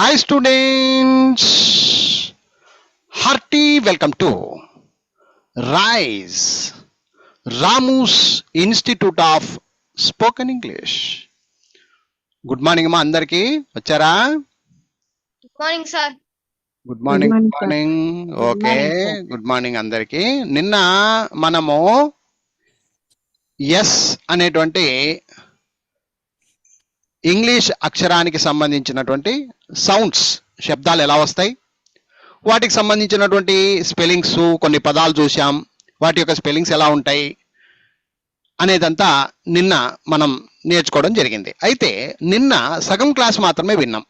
Hi students, hearty welcome to RISE, Ramu's Institute of Spoken English. Good morning అమ్మా అందరికి వచ్చారా? Good morning sir. Good morning morning, good morning. Okay, sir. Good morning అందరికి. నిన్న మనము yes అనేటువంటి English అక్షరానికి సంబంధించినటువంటి సౌండ్స్, శబ్దాలు ఎలా వస్తాయి, వాటికి సంబంధించినటువంటి స్పెల్లింగ్స్, కొన్ని పదాలు చూసాం, వాటి యొక్క స్పెల్లింగ్స్ ఎలా ఉంటాయి అనేదంతా నిన్న మనం నేర్చుకోవడం జరిగింది. అయితే నిన్న సగం క్లాస్ మాత్రమే విన్నాం.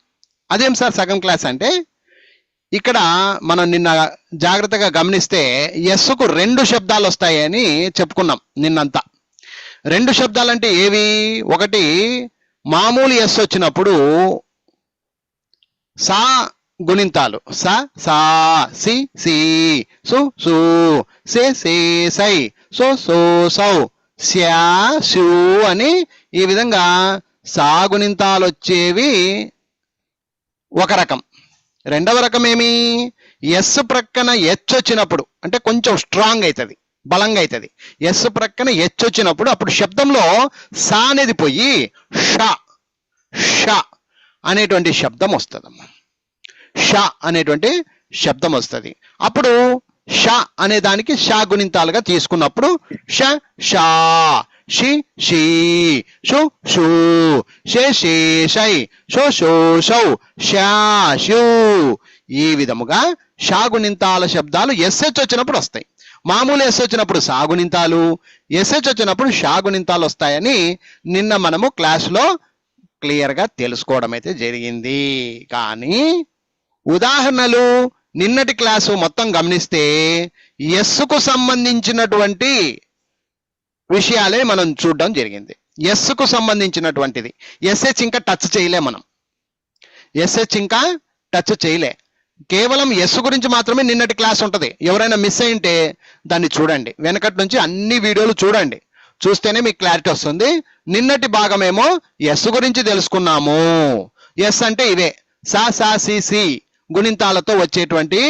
అదేం సార్ సగం క్లాస్ అంటే, ఇక్కడ మనం నిన్న జాగ్రత్తగా గమనిస్తే ఎస్కు 2 శబ్దాలు వస్తాయని చెప్పుకున్నాం నిన్నంతా. 2 శబ్దాలు అంటే ఏవి? ఒకటి మామూలు ఎస్ వచ్చినప్పుడు సా గుణింతాలు, స సా, సి సి, సు సు, సే సే సై, సో సో సౌ, స్యా శు అని ఈ విధంగా సా గుణింతాలు వచ్చేవి ఒక రకం. రెండవ రకం ఏమి? ఎస్ ప్రక్కన హెచ్ వచ్చినప్పుడు, అంటే కొంచెం స్ట్రాంగ్ అవుతుంది, బలంగా అవుతుంది. ఎస్ ప్రక్కన హెచ్ వచ్చినప్పుడు అప్పుడు శబ్దంలో సా అనేది పోయి ష ష అనేటువంటి శబ్దం వస్తుందమ్మా. ష అనేటువంటి శబ్దం వస్తుంది. అప్పుడు ష అనే దానికి షా గుణింతాలుగా తీసుకున్నప్పుడు ష షా, షి షీ, షు షూ, షే షే shy, show show Shou, Shah shoe, ఈ విధముగా షా గుణింతాల శబ్దాలు ఎస్హెచ్ వచ్చినప్పుడు వస్తాయి. మామూలు ఎస్ వచ్చినప్పుడు సా గుణింతాలు, ఎస్హెచ్ వచ్చినప్పుడు షా గుణింతాలు వస్తాయని నిన్న మనము క్లాసులో క్లియర్గా తెలుసుకోవడం అయితే జరిగింది. కానీ ఉదాహరణలు నిన్నటి క్లాసు మొత్తం గమనిస్తే ఎస్కు సంబంధించినటువంటి విషయాలే మనం చూడడం జరిగింది. ఎస్కు సంబంధించినటువంటిది. ఎస్హెచ్ ఇంకా టచ్ చేయలే మనం, ఎస్హెచ్ ఇంకా టచ్ చేయలే. కేవలం ఎస్ గురించి మాత్రమే నిన్నటి క్లాస్ ఉంటుంది. ఎవరైనా మిస్ అయింటే దాన్ని చూడండి, వెనకటి నుంచి అన్ని వీడియోలు చూడండి, చూస్తేనే మీకు క్లారిటీ వస్తుంది. నిన్నటి భాగమేమో ఎస్ గురించి తెలుసుకున్నాము. ఎస్ అంటే ఇవే సా సా సి సి గుణింతాలతో వచ్చేటువంటి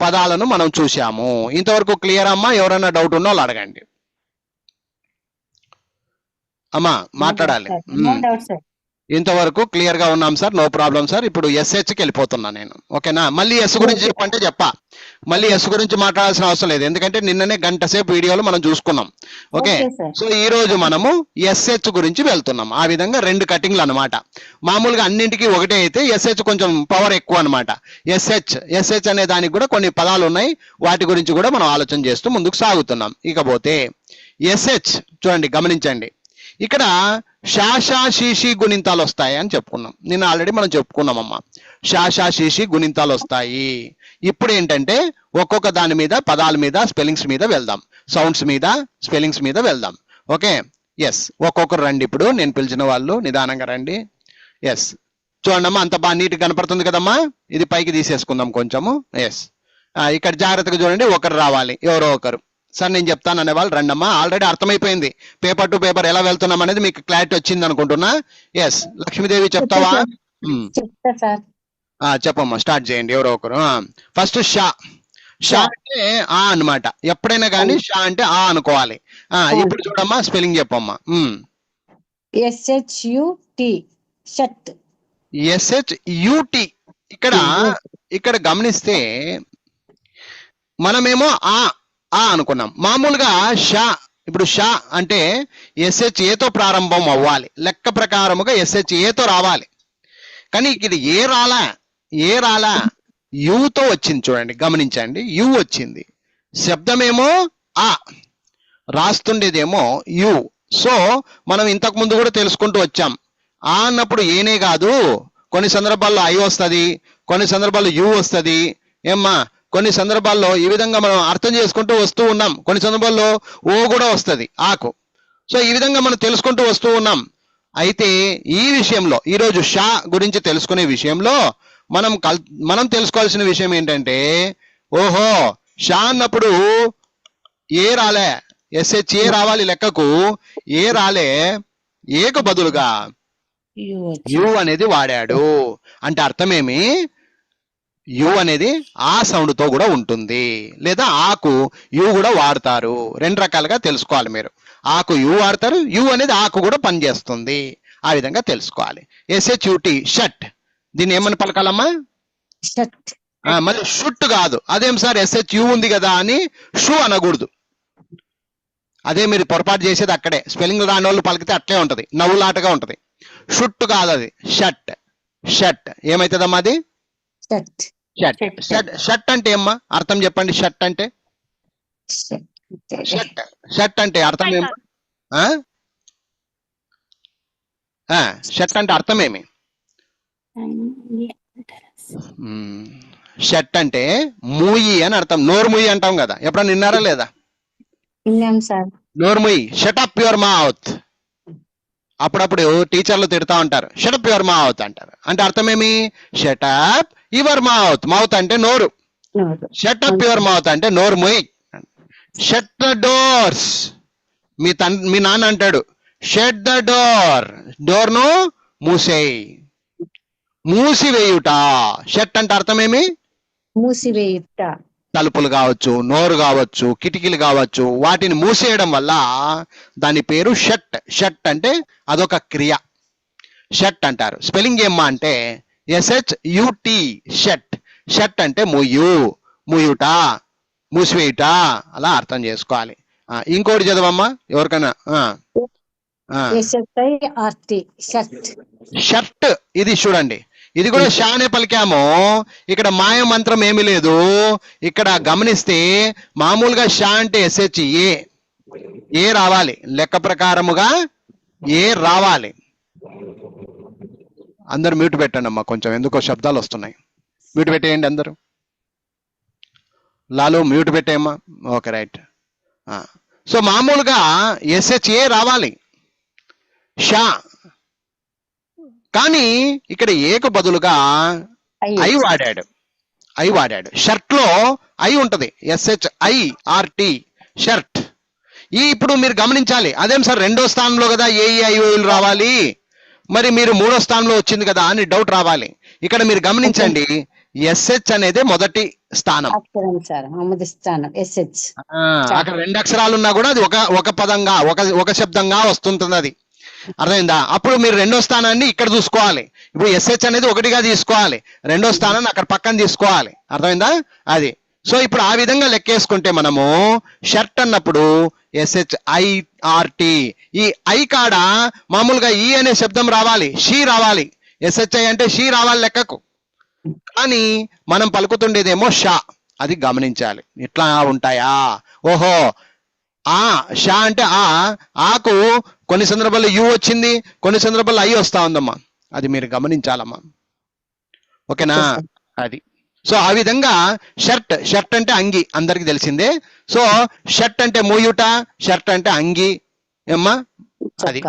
పదాలను మనం చూసాము. ఇంతవరకు క్లియర్ అమ్మా? ఎవరైనా డౌట్ ఉన్నా వాళ్ళు అడగండి అమ్మా, మాట్లాడాలి. No doubt, sir. ఇంతవరకు క్లియర్ గా ఉన్నాం సార్, నో ప్రాబ్లం సార్. ఇప్పుడు ఎస్హెచ్కి వెళ్ళిపోతున్నా నేను, ఓకేనా? మళ్ళీ ఎస్ గురించి చెప్పంటే చెప్పా, మళ్ళీ ఎస్ గురించి మాట్లాడాల్సిన అవసరం లేదు, ఎందుకంటే నిన్ననే గంట సేపు వీడియోలు మనం చూసుకున్నాం. Okay, Okay, sir. సో ఈ రోజు మనము ఎస్హెచ్ గురించి వెళ్తున్నాం. ఆ విధంగా 2 కటింగ్లు అనమాట. మామూలుగా అన్నింటికి ఒకటే అయితే ఎస్హెచ్ కొంచెం పవర్ ఎక్కువ అనమాట. ఎస్హెచ్ అనే దానికి కూడా కొన్ని పదాలు ఉన్నాయి, వాటి గురించి కూడా మనం ఆలోచన చేస్తూ ముందుకు సాగుతున్నాం. ఇకపోతే ఎస్హెచ్ చూడండి, గమనించండి. ఇక్కడ షాషా శీషి గుణింతాలు వస్తాయి అని చెప్పుకున్నాం. నిన్న ఆల్రెడీ మనం చెప్పుకున్నామమ్మా, షాషా శీషి గుణింతాలు వస్తాయి. ఇప్పుడు ఏంటంటే ఒక్కొక్క దాని మీద, పదాల మీద, స్పెల్లింగ్స్ మీద వెళ్దాం, సౌండ్స్ మీద, స్పెల్లింగ్స్ మీద వెళ్దాం. ఓకే, ఎస్, ఒక్కొక్కరు రండి. ఇప్పుడు నేను పిలిచిన వాళ్ళు నిదానంగా రండి. ఎస్, చూడండమ్మా, అంత బాగా నీట్గా కనపడుతుంది కదమ్మా. ఇది పైకి తీసేసుకుందాం కొంచెము. ఎస్, ఇక్కడ జాగ్రత్తగా చూడండి, ఒకరు రావాలి, ఎవరో ఒకరు. సార్ నేను చెప్తాను అనేవాళ్ళు రండమ్మా. ఆల్రెడీ అర్థమైపోయింది, పేపర్ టు పేపర్ ఎలా వెళ్తున్నాం అనేది మీకు క్లారిటీ వచ్చింది అనుకుంటున్నా. ఎస్, లక్ష్మీదేవి చెప్తావా? చెప్తా సార్. చెప్పమ్మా, స్టార్ట్ చేయండి ఎవరో ఒకరు. ఫస్ట్ షా. షా అంటే ఆ అన్నమాట. ఎప్పుడైనా కానీ షా అంటే ఆ అనుకోవాలి. ఇప్పుడు చూడమ్మా, స్పెల్లింగ్ చెప్పమ్మా. SHUT shut. SHUT. ఇక్కడ గమనిస్తే మనమేమో ఆ అనుకున్నాం. మామూలుగా షా, ఇప్పుడు షా అంటే SHAతో ప్రారంభం అవ్వాలి, లెక్క ప్రకారముగా SHAతో రావాలి. కానీ ఇది ఏ రాలా యుతో వచ్చింది. చూడండి, గమనించండి, యు వచ్చింది. శబ్దమేమో ఆ, రాస్తుండేదేమో యు. సో మనం ఇంతకు ముందు కూడా తెలుసుకుంటూ వచ్చాం, ఆ అన్నప్పుడు ఏనే కాదు, కొన్ని సందర్భాల్లో ఐ వస్తుంది, కొన్ని సందర్భాల్లో యు వస్తుంది. ఏమ్మా, కొన్ని సందర్భాల్లో ఈ విధంగా మనం అర్థం చేసుకుంటూ వస్తూ ఉన్నాం. కొన్ని సందర్భాల్లో ఓ కూడా వస్తుంది, ఆకు. సో ఈ విధంగా మనం తెలుసుకుంటూ వస్తూ ఉన్నాం. అయితే ఈ విషయంలో ఈరోజు షా గురించి తెలుసుకునే విషయంలో మనం తెలుసుకోవాల్సిన విషయం ఏంటంటే, ఓహో, షా అన్నప్పుడు ఏ రాలే, SHA రావాలి లెక్కకు, ఏ రాలే, ఏకు బదులుగా యు అనేది వాడాడు అంటే అర్థమేమి, యు అనేది ఆ సౌండ్ తో కూడా ఉంటుంది, లేదా ఆకు యు కూడా వాడతారు. రెండు రకాలుగా తెలుసుకోవాలి మీరు. ఆకు యు వాడతారు, యు అనేది ఆకు కూడా పనిచేస్తుంది. ఆ విధంగా తెలుసుకోవాలి. SHUT షట్, దీన్ని ఏమని పలకాలమ్మా? షట్. మళ్ళీ షుట్ కాదు. అదేం సార్ SHU ఉంది కదా అని షూ అనకూడదు. అదే మీరు పొరపాటు చేసేది అక్కడే. స్పెల్లింగ్ రాని వాళ్ళు పలికితే అట్లే ఉంటది, నవ్వులాటగా ఉంటది. షుట్ కాదు, అది షట్. షట్ ఏమైతుందమ్మా అది? షట్. షట్. షట్ షట్ అంటే ఏమ్మా అర్థం చెప్పండి? షట్ అంటే షట్ షట్ అంటే అర్థం ఏమో? షట్ అంటే అర్థం ఏమి? షట్ అంటే మూయి అని అర్థం. నోరు మూయి అంటాం కదా, ఎప్పుడన్నా విన్నారా లేదా? విన్నాం సార్. నోరు మూయి, షట్ అప్ యువర్ మౌత్. అప్పుడప్పుడు టీచర్లు తిడతా ఉంటారు, షట్ అప్ యువర్ మౌత్ అంటారు. అంటే అర్థం ఏమి? Shut up your mouth. Mouth అంటే నోరు. షట్ అప్ యువర్ మౌత్ అంటే నోరు మూయి. Shut the doors. మీ నాన్న అంటాడు షట్ ద డోర్. డోర్ ను మూసేయి, మూసివేయుట. షట్ అంటే అర్థం ఏమి? మూసివేయుట. తలుపులు కావచ్చు, నోరు కావచ్చు, కిటికీలు కావచ్చు, వాటిని మూసేయడం వల్ల దాని పేరు షట్. షట్ అంటే అదొక క్రియ, షట్ అంటారు. స్పెల్లింగ్ ఏమ్మా అంటే SHUT షట్. షట్ అంటే మూయు, మూయుట, మూసివేయుట, అలా అర్థం చేసుకోవాలి. ఇంకోటి చదవమ్మా ఎవరికైనా. SHIRT shirt. షర్ట్ ఇది చూడండి, ఇది కూడా షా అనే పలికాము. ఇక్కడ మాయ మంత్రం ఏమీ లేదు. ఇక్కడ గమనిస్తే మామూలుగా షా అంటే SHA, ఏ రావాలి, లెక్క ప్రకారముగా ఏ రావాలి. అందరు మ్యూట్ పెట్టండి అమ్మా, కొంచెం ఎందుకో శబ్దాలు వస్తున్నాయి. మ్యూట్ పెట్టేయండి అందరూ. లాలు మ్యూట్ పెట్టేయమ్మా. Okay right. సో మామూలుగా SHA రావాలి, షా. కానీ ఇక్కడ ఏకు బదులుగా ఐ వాడాడు. ఐ వాడాడు. షర్ట్ లో ఐ ఉంటది, SHIRT షర్ట్. ఇప్పుడు మీరు గమనించాలి, అదేం సార్ రెండో స్థానంలో కదా AEIOUలు రావాలి, మరి మీరు మూడో స్థానంలో వచ్చింది కదా అని డౌట్ రావాలి. ఇక్కడ మీరు గమనించండి, SH అనేది మొదటి స్థానం. అక్కడ రెండు అక్షరాలు ఉన్నా కూడా అది ఒక పదంగా, ఒక శబ్దంగా వస్తుంటుంది. అది అర్థమైందా? అప్పుడు మీరు రెండో స్థానాన్ని ఇక్కడ చూసుకోవాలి. ఇప్పుడు SH అనేది ఒకటిగా తీసుకోవాలి, రెండో స్థానాన్ని అక్కడ పక్కన తీసుకోవాలి. అర్థమైందా? అది. సో ఇప్పుడు ఆ విధంగా లెక్కేసుకుంటే మనము షర్ట్ అన్నప్పుడు SHIRT. ఈ ఐ కాడ మామూలుగా ఈ అనే శబ్దం రావాలి, షీ రావాలి. SHI అంటే షీ రావాలి లెక్కకు. కానీ మనం పలుకుతుండేదేమో షా. అది గమనించాలి. ఇట్లా ఉంటాయా? ఓహో, షా అంటే ఆకు కొన్ని సందర్భాల్లో యు వచ్చింది, కొన్ని సందర్భాల్లో ఐ వస్తా ఉందమ్మా. అది మీరు గమనించాలమ్మా. ఓకేనా? అది. సో ఆ విధంగా షర్ట్. షర్ట్ అంటే అంగి, అందరికి తెలిసిందే. సో షర్ట్ అంటే మూయుట, షర్ట్ అంటే అంగి ఏమ్మా, అది.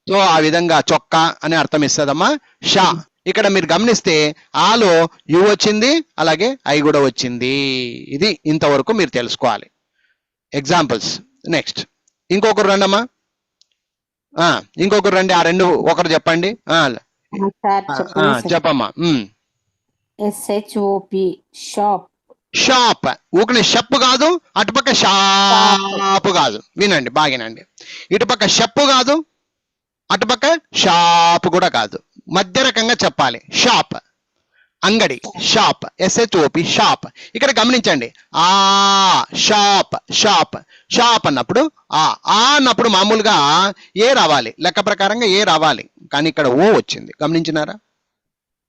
సో ఆ విధంగా చొక్కా అని అర్థం ఇస్తుందమ్మా షా. ఇక్కడ మీరు గమనిస్తే ఆలో యు వచ్చింది, అలాగే ఐ కూడా వచ్చింది. ఇది ఇంతవరకు మీరు తెలుసుకోవాలి. ఎగ్జాంపుల్స్. నెక్స్ట్ ఇంకొకరు రండమ్మా. ఇంకొకరు రండి. ఆ రెండు ఒకరు చెప్పండి. చెప్పమ్మా. SHOP shop. షాప్. ఊకనే షప్ కాదు, అటుపక్క షాప్ కాదు. వినండి బాగినండి. ఇటుపక్క షప్ కాదు, అటుపక్క షాప్ కూడా కాదు. మధ్య రకంగా చెప్పాలి. షాప్, అంగడి. Shop, SHOP shop. ఇక్కడ గమనించండి, షాప్. షాప్ షాప్ అన్నప్పుడు అన్నప్పుడు మామూలుగా ఏ రావాలి, లెక్క ప్రకారంగా ఏ రావాలి. కానీ ఇక్కడ ఓ వచ్చింది, గమనించినారా?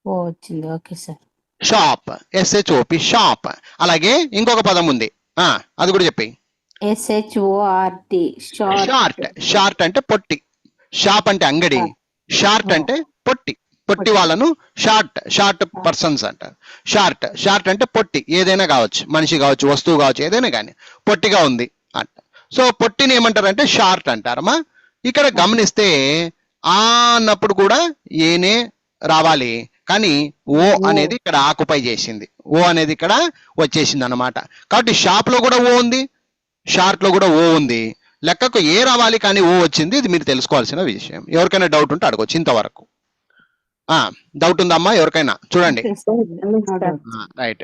ఓ వచ్చింది. Okay sir. Shop, SHOP shop. అలాగే ఇంకొక పదం ఉంది, అది కూడా చెప్పి. SHORT short. షార్ట్ అంటే పొట్టి. షాప్ అంటే అంగడి, షార్ట్ అంటే పొట్టి. పొట్టి వాళ్ళను షార్ట్ పర్సన్స్ అంటారు. షార్ట్. షార్ట్ అంటే పొట్టి, ఏదైనా కావచ్చు, మనిషి కావచ్చు, వస్తువు కావచ్చు, ఏదైనా కానీ పొట్టిగా ఉంది అంట. సో పొట్టిని ఏమంటారంటే షార్ట్ అంటారమ్మా. ఇక్కడ గమనిస్తే అన్నప్పుడు కూడా ఏనే రావాలి, కానీ ఓ అనేది ఇక్కడ ఆకుపై చేసింది. ఓ అనేది ఇక్కడ వచ్చేసింది అన్నమాట. కాబట్టి షాప్ లో కూడా ఓ ఉంది, షార్ట్ లో కూడా ఓ ఉంది. లెక్కకు ఏ రావాలి, కానీ ఓ వచ్చింది. ఇది మీరు తెలుసుకోవాల్సిన విషయం. ఎవరికైనా డౌట్ ఉంటే అడగొచ్చు ఇంతవరకు. డౌట్ ఉందమ్మా ఎవరికైనా? చూడండి. Okay, sir. No doubt. Right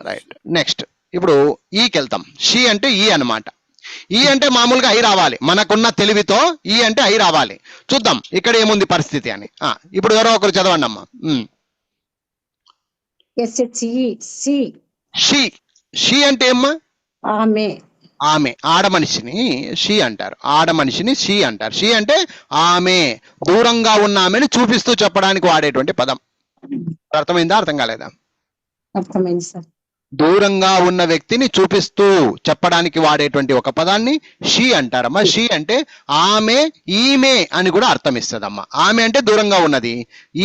right. Next ఇప్పుడు ఈకి వెళ్తాం. షీ అంటే ఈ అన్నమాట. ఈ అంటే మామూలుగా ఐ రావాలి, మనకున్న తెలివితో ఈ అంటే ఐ రావాలి. చూద్దాం ఇక్కడ ఏముంది పరిస్థితి అని. ఇప్పుడు ఎవరో ఒకరు చదవండి అమ్మా. SHE, she, she. షీ అంటే ఏమ్మా? ఆమె. ఆమె. ఆడ మనిషిని షీ అంటారు, ఆడ మనిషిని షీ అంటారు. షీ అంటే ఆమె, దూరంగా ఉన్న ఆమెను చూపిస్తూ చెప్పడానికి వాడేటువంటి పదం. అర్థమైందా? అర్థం కాలేదా? అర్థమైంది సార్. దూరంగా ఉన్న వ్యక్తిని చూపిస్తూ చెప్పడానికి వాడేటువంటి ఒక పదాన్ని షీ అంటారమ్మా. షీ అంటే ఆమె, ఈమె అని కూడా అర్థం ఇస్తుందమ్మా. ఆమె అంటే దూరంగా ఉన్నది,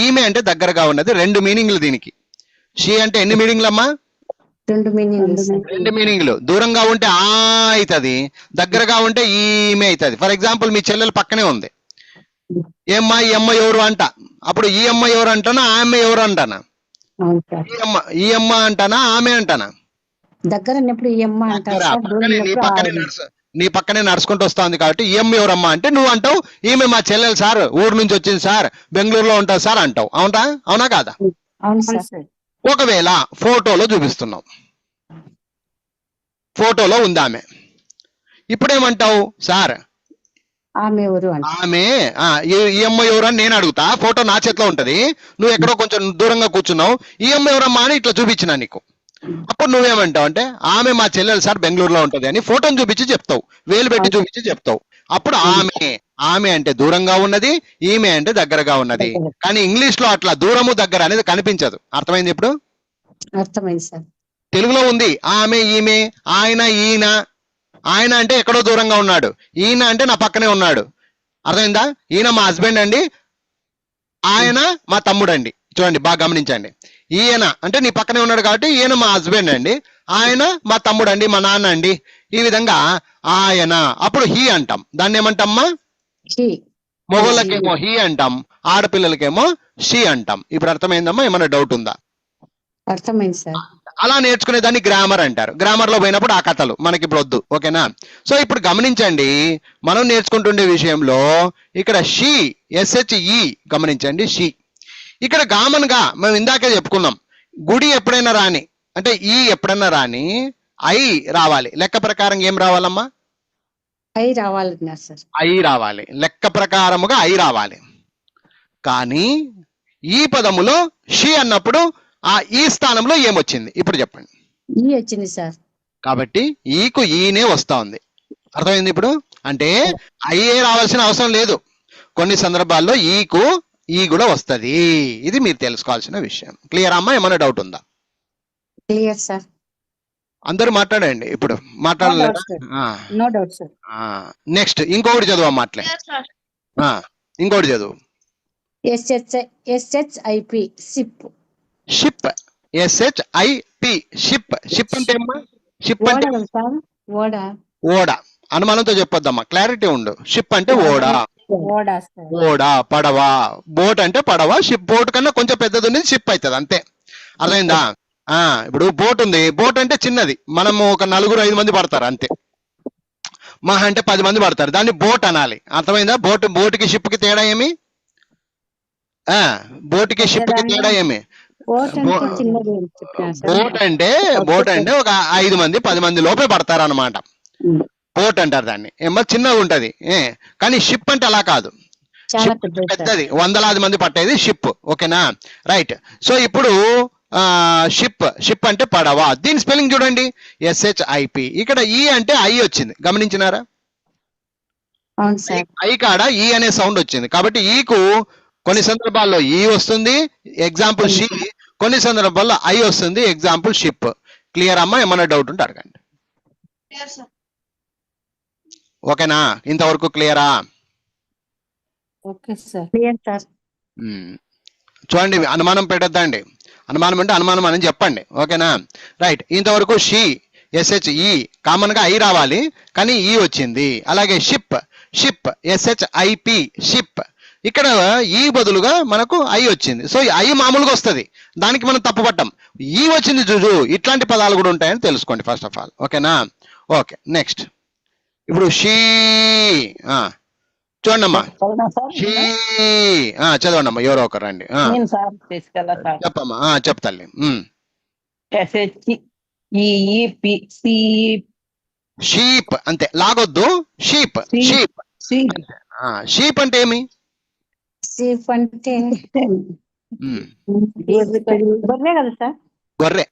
ఈమె అంటే దగ్గరగా ఉన్నది. రెండు మీనింగ్లు దీనికి. షీ అంటే ఎన్ని మీనింగ్లు అమ్మా? రెండు మీనింగ్లు. రెండు మీనింగ్లు. దూరంగా ఉంటే ఆ అవుతుంది, దగ్గరగా ఉంటే ఈమె అవుతుంది. ఫర్ ఎగ్జాంపుల్ మీ చెల్లెలు పక్కనే ఉంది, ఏమ్మా ఈ అమ్మ ఎవరు అంట. అప్పుడు ఈ అమ్మ ఎవరు అంటానా, ఆమె ఎవరు అంటానా? అవును సార్. ఈ అమ్మ అంటానా, ఆమె అంటానా? దగ్గర ఉన్నప్పుడు ఈ అమ్మ అంటారు సార్, దూరం ఉన్నప్పుడు నీ పక్కనే నడుచుకుంటూ వస్తుంది కాబట్టి ఈ అమ్మ ఎవరమ్మా అంటే నువ్వు అంటావు ఈమె మా చెల్లెలు సార్, ఊరు నుంచి వచ్చింది సార్, బెంగళూరులో ఉంటుంది సార్ అంటావు. అవునా? అవునా కాదా? అవును సార్. ఒకవేళ ఫోటోలో చూపిస్తున్నావు, ఫోటోలో ఉంది ఆమె, ఇప్పుడేమంటావు? సార్ ఆమె ఎవరు అంటే ఆమె ఈ అమ్మ ఎవరు అని నేను అడుగుతా, ఫోటో నా చేతిలో ఉంటది, నువ్వు ఎక్కడో కొంచెం దూరంగా కూర్చున్నావు, ఈ అమ్మ ఎవరమ్మా అని ఇట్లా చూపించిన నీకు. అప్పుడు నువ్వేమంటావు అంటే ఆమె మా చెల్లెలు సార్ బెంగళూరులో ఉంటది అని ఫోటోని చూపించి చెప్తావు, వేలు పెట్టి చూపించి చెప్తావు. అప్పుడు ఆమె. ఆమె అంటే దూరంగా ఉన్నది, ఈమె అంటే దగ్గరగా ఉన్నది. కానీ ఇంగ్లీష్ లో అట్లా దూరము దగ్గర అనేది కనిపించదు. అర్థమైంది ఇప్పుడు? అర్థమైంది సార్. తెలుగులో ఉంది ఆమె, ఈమె, ఆయన, ఈయన. ఆయన అంటే ఎక్కడో దూరంగా ఉన్నాడు, ఈయన అంటే నా పక్కనే ఉన్నాడు. అర్థమైందా? ఈయన మా హస్బెండ్ అండి, ఆయన మా తమ్ముడు అండి. చూడండి బాగా గమనించండి. ఈయన అంటే నీ పక్కనే ఉన్నాడు కాబట్టి ఈయన మా హస్బెండ్ అండి, ఆయన మా తమ్ముడు అండి, మా నాన్న అండి. ఈ విధంగా ఆయన. అప్పుడు హీ అంటాం. దాన్ని ఏమంటామ్మా? మొగోళ్ళకేమో హీ అంటాం, ఆడపిల్లలకేమో షీ అంటాం. ఇప్పుడు అర్థమైందమ్మా? ఏమైనా డౌట్ ఉందా? అర్థమైంది సార్. అలా నేర్చుకునే దాన్ని గ్రామర్ అంటారు. గ్రామర్ లో పోయినప్పుడు ఆ కథలు మనకి ఇప్పుడు వద్దు. ఓకేనా? సో ఇప్పుడు గమనించండి, మనం నేర్చుకుంటుండే విషయంలో ఇక్కడ షీ, SHE గమనించండి. షీ ఇక్కడ కామన్ గా మనం ఇందాకే చెప్పుకున్నాం, గుడి ఎప్పుడైనా రాని అంటే ఈ ఎప్పుడైనా రాని ఐ రావాలి. లెక్క ప్రకారం ఏం రావాలమ్మా? ఐ రావాలన్నారు సార్. ఐ రావాలి, లెక్క ప్రకారముగా ఐ రావాలి. కానీ ఈ పదములో షీ అన్నప్పుడు ఆ ఈ స్థానంలో ఏమొచ్చింది ఇప్పుడు చెప్పండి? ఈ వచ్చింది సార్. కాబట్టి ఈకు ఈనే వస్తా ఉంది. అర్థమైంది ఇప్పుడు? అంటే ఐఏ రావాల్సిన అవసరం లేదు, కొన్ని సందర్భాల్లో ఈకు ఈ కూడా వస్తుంది. ఇది మీరు తెలుసుకోవాల్సిన విషయం. క్లియర్ అమ్మా? ఏమైనా డౌట్ ఉందా? Clear sir. అందరూ మాట్లాడండి ఇప్పుడు. మాట్లాడలేదు. No doubt sir. నెక్స్ట్ ఇంకొకటి చదువు అమ్మా. అట్లే ఇంకోటి చదువు. SHIP, ship. Ship. SHIP, ship. Ship అంటే ఏమ్మా? షిప్ అంటే ఓడ. ఓడ. అనుమానంతో చెప్పొద్దమ్మా, క్లారిటీ ఉండు. షిప్ అంటే ఓడ. ఓడ, పడవ. బోట్ అంటే పడవ. షిప్ బోట్ కన్నా కొంచెం పెద్దది ఉంది, షిప్ అవుతుంది అంతే. అర్థమైందా? ఇప్పుడు బోట్ ఉంది, బోట్ అంటే చిన్నది, మనము ఒక 4-5 మంది పడతారు అంతే, మహా అంటే 10 మంది పడతారు, దాన్ని బోట్ అనాలి. అర్థమైందా? బోట్కి షిప్ కి తేడా ఏమి? బోట్కి షిప్ కి తేడా ఏమి? బోట్ అంటే ఒక 5 మంది 10 మంది లోపే పడతారు అనమాట. బోట్ అంటారు దాన్ని. ఏమో చిన్నగా ఉంటది. కానీ షిప్ అంటే అలా కాదు, పెద్దది, వందలాది మంది పట్టేది షిప్. ఓకేనా? రైట్. సో ఇప్పుడు షిప్ అంటే పడవ. దీని స్పెల్లింగ్ చూడండి, SHIP. ఇక్కడ ఈ అంటే ఐ వచ్చింది, గమనించినారా? ఐ కాడ ఈ అనే సౌండ్ వచ్చింది కాబట్టి ఈకు కొన్ని సందర్భాల్లో ఈ వస్తుంది, ఎగ్జాంపుల్ షీ. కొన్ని సందర్భాల్లో ఐ వస్తుంది, ఎగ్జాంపుల్ షిప్. క్లియర్ అమ్మా? ఏమన్నా డౌట్ ఉంటే అడగండి. ఓకేనా? ఇంతవరకు క్లియరా? చూడండి, అనుమానం పెట్టద్దండి. అనుమానం అంటే అనుమానం అని చెప్పండి. ఓకేనా? రైట్. ఇంతవరకు షీ, SHE కామన్ గా ఐ రావాలి కానీ ఈ వచ్చింది. అలాగే షిప్, SHIP, షిప్. ఇక్కడ ఈ బదులుగా మనకు ఐ వచ్చింది. సో ఐ మామూలుగా వస్తుంది, దానికి మనం తప్పుపట్టాం. ఈ వచ్చింది జుజు. ఇట్లాంటి పదాలు కూడా ఉంటాయని తెలుసుకోండి ఫస్ట్ ఆఫ్ ఆల్. ఓకేనా? ఓకే. నెక్స్ట్ ఇప్పుడు షీ. చూడండమ్మా. అవునా సార్? షీ చదవండి అమ్మా, ఎవరో ఒకరు రండి. నేను సార్ శశికళ సార్. చెప్పమ్మా. చెప్తాలి. SHEEP షీప్ అంతే, లాగొద్దు. షీప్ షీప్ షీప్ అంటే ఏమి? షీప్ అంటే ఉమ్, గొర్రె కదా సార్? గొర్రె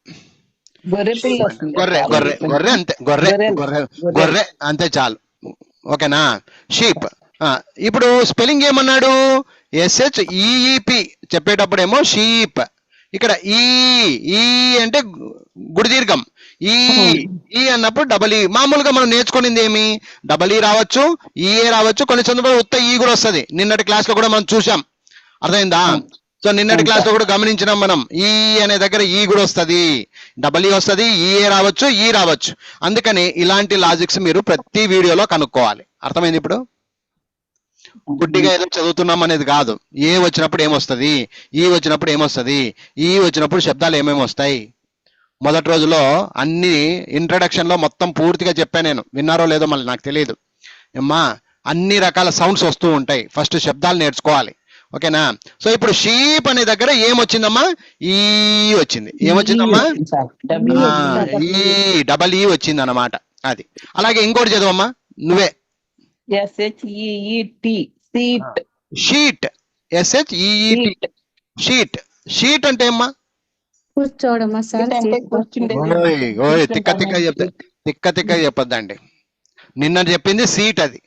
గొర్రె పిల్ల వస్తుంది. గొర్రె గొర్రె గొర్రె అంతే, గొర్రె గొర్రె గొర్రె అంతే చాలు. ఓకేనా? షీప్. ఇప్పుడు స్పెల్లింగ్ ఏమన్నాడు? SHEEP చెప్పేటప్పుడేమో షీప్. ఇక్కడ ఈ అంటే గుడి దీర్ఘం. ఈ అన్నప్పుడు డబల్ ఈ. మామూలుగా మనం నేర్చుకునేది ఏమి? డబల్ ఈ రావచ్చు, ఈఏ రావచ్చు, కొన్ని సందర్భాలు ఉత్త ఈ కూడా వస్తుంది. నిన్నటి క్లాస్ లో కూడా మనం చూసాం. అర్థమైందా? సో నిన్నటి క్లాస్ లో కూడా గమనించినాం మనం. ఈ అనే దగ్గర ఈ కూడా వస్తుంది, డబల్ ఈ వస్తుంది, ఈఏ రావచ్చు, ఈ రావచ్చు. అందుకని ఇలాంటి లాజిక్స్ మీరు ప్రతి వీడియోలో కనుక్కోవాలి. అర్థమైంది? ఇప్పుడు గుడ్డిగా ఏదో చదువుతున్నాం అనేది కాదు. ఏ వచ్చినప్పుడు ఏమొస్తుంది, ఈ వచ్చినప్పుడు ఏమొస్తుంది, ఈ వచ్చినప్పుడు శబ్దాలు ఏమేమి వస్తాయి. మొదటి రోజులో అన్ని ఇంట్రడక్షన్ లో మొత్తం పూర్తిగా చెప్పాను నేను. విన్నారో లేదో మళ్ళీ నాకు తెలియదు. అమ్మా అన్ని రకాల సౌండ్స్ వస్తూ ఉంటాయి. ఫస్ట్ శబ్దాలు నేర్చుకోవాలి. ఓకేనా? సో ఇప్పుడు షీప్ అనే దగ్గర ఏమొచ్చిందమ్మా? ఈ వచ్చింది. ఏమొచ్చిందమ్మా? ఈ డబల్ ఈ వచ్చింది అన్నమాట. అది. అలాగే ఇంకోటి చదవమ్మా నువ్వే. SHEET sheet. SHEET sheet. Sheet అంటే ఏమ్మా? కూర్చోవడమా సార్? తిక్క చెప్పొద్దండి. నిన్న చెప్పింది సీట్. అది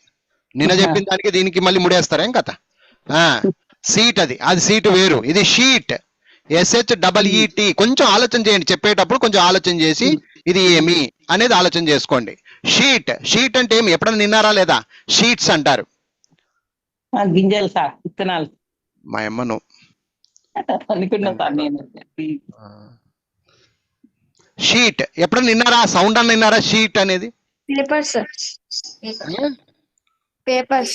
నిన్న చెప్పిన దానికి దీనికి మళ్ళీ ముడేస్తారేం కథ? సీట్ అది సీట్ వేరు, ఇది షీట్. SHEET. కొంచెం ఆలోచన చేయండి చెప్పేటప్పుడు, కొంచెం ఆలోచన చేసి ఇది ఏమి అనేది ఆలోచన చేసుకోండి. షీట్. షీట్ అంటే ఏమి? ఎప్పుడైనా నిన్నారా లేదా? షీట్స్ అంటారు. గింజలు సార్, విత్తనాలు. మా అమ్మను అనుకున్నా సార్ నేను. షీట్ ఎప్పుడైనా నిన్నారా? సౌండ్ అన్న నిన్నారా? షీట్ అనేది paper sir. Paper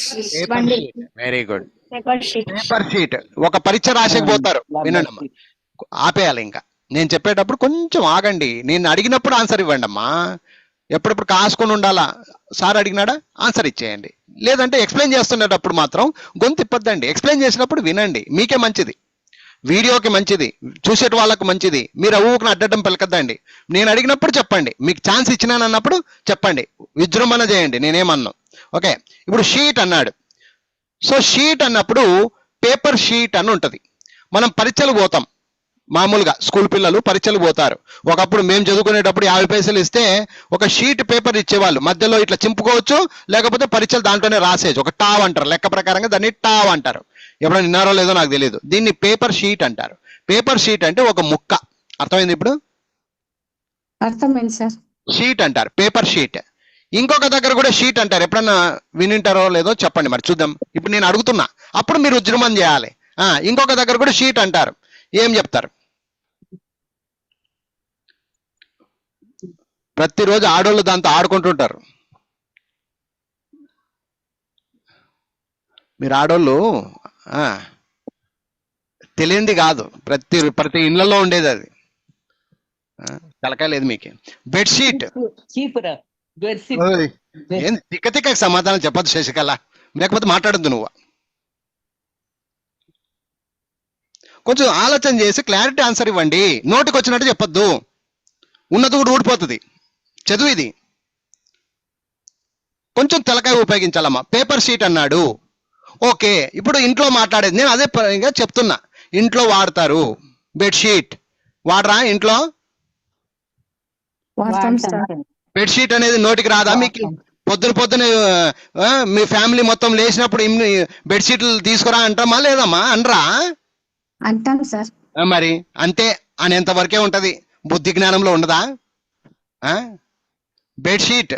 very good. Paper sheet. Paper sheet. ఒక పరీక్ష రాసేకపోతారు. వినండి అమ్మా, ఆపేయాలి. ఇంకా నేను చెప్పేటప్పుడు కొంచెం ఆగండి. నేను అడిగినప్పుడు ఆన్సర్ ఇవ్వండి అమ్మా. ఎప్పుడప్పుడు కాసుకొని ఉండాలా. సార్ అడిగినాడా ఆన్సర్ ఇచ్చేయండి. లేదంటే ఎక్స్ప్లెయిన్ చేస్తున్నప్పుడు మాత్రం గొంతు ఇప్పొద్దండి. ఎక్స్ప్లెయిన్ చేసినప్పుడు వినండి, మీకే మంచిది, వీడియోకి మంచిది, చూసేట వాళ్ళకు మంచిది. మీరు ఊరికి అడ్డడం పలకద్దండి. నేను అడిగినప్పుడు చెప్పండి, మీకు ఛాన్స్ ఇచ్చినాను అన్నప్పుడు చెప్పండి, విజృంభణ చేయండి, నేనేమన్నా. ఓకే, ఇప్పుడు షీట్ అన్నాడు. సో షీట్ అన్నప్పుడు పేపర్ షీట్ అని ఉంటుంది. మనం పరీక్షలు పోతాం, మామూలుగా స్కూల్ పిల్లలు పరీక్షలు పోతారు. ఒకప్పుడు మేము చదువుకునేటప్పుడు 50 పైసలు ఇస్తే ఒక షీట్ పేపర్ ఇచ్చేవాళ్ళు. మధ్యలో ఇట్లా చింపుకోవచ్చు, లేకపోతే పరీక్షలు దాంట్లోనే రాసేయచ్చు. ఒక టావ్ అంటారు, లెక్క ప్రకారంగా దాన్ని టావ్ అంటారు. ఎప్పుడైనా విన్నారో లేదో నాకు తెలియదు. దీన్ని పేపర్ షీట్ అంటారు. పేపర్ షీట్ అంటే ఒక ముక్క. అర్థమైంది ఇప్పుడు? అర్థమైంది సార్. షీట్ అంటారు, పేపర్ షీట్. ఇంకొక దగ్గర కూడా షీట్ అంటారు. ఎప్పుడన్నా వినింటారో లేదో చెప్పండి మరి చూద్దాం. ఇప్పుడు నేను అడుగుతున్నా, అప్పుడు మీరు ఉజ్జృమం చేయాలి. ఇంకొక దగ్గర కూడా షీట్ అంటారు. ఏం చెప్తారు? ప్రతిరోజు ఆడోళ్ళు దాంతో ఆడుకుంటుంటారు. మీరు ఆడోళ్ళు తెలియంది కాదు, ప్రతి ఇళ్లలో ఉండేది అది. తలకాయ లేదు మీకు. బెడ్షీట్. ఏం తిక్క సమాధానం చెప్పద్దు శశికళ, లేకపోతే మాట్లాడద్దు నువ్వు. కొంచెం ఆలోచన చేసి క్లారిటీ ఆన్సర్ ఇవ్వండి. నోటికి వచ్చినట్టు చెప్పొద్దు, ఉన్నది కూడా ఊడిపోతుంది. చదువు ఇది. కొంచెం తలకాయ ఉపయోగించాలమ్మా. పేపర్ షీట్ అన్నాడు. ఓకే, ఇప్పుడు ఇంట్లో మాట్లాడేది నేను అదే చెప్తున్నా. ఇంట్లో వాడతారు బెడ్షీట్. వాడరా ఇంట్లో? బెడ్షీట్ అనేది నోటికి రాదా మీకు? పొద్దున మీ ఫ్యామిలీ మొత్తం లేచినప్పుడు బెడ్షీట్లు తీసుకురా అంటామా లేదమ్మా? అనరా? అంటాం సార్. మరి అంతే అనేంత వరకే ఉంటది, బుద్ధి జ్ఞానంలో ఉండదా? బెడ్షీట్,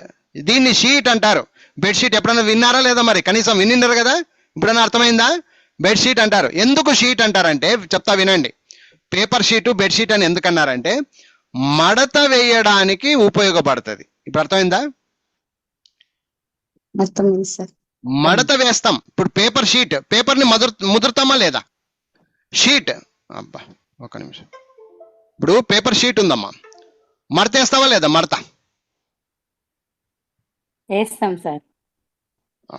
దీన్ని షీట్ అంటారు. బెడ్షీట్ ఎప్పుడైనా విన్నారా లేదా? మరి కనీసం వినిన్నారు కదా, ఇప్పుడైనా అర్థమైందా? బెడ్షీట్ అంటారు. ఎందుకు షీట్ అంటారంటే చెప్తా వినండి. పేపర్ షీటు బెడ్షీట్ అని ఎందుకన్నారంటే మడత వేయడానికి ఉపయోగపడుతుంది. ఇప్పుడు అర్థమైందా? అర్థమైంది సార్. మడత వేస్తాం. ఇప్పుడు పేపర్ షీట్, పేపర్ ని ముదురుతామా లేదా? షీట్, అబ్బా ఒక నిమిషం. ఇప్పుడు పేపర్ షీట్ ఉందమ్మా, మడత వేస్తావా లేదా? మడత వేస్తాం సార్.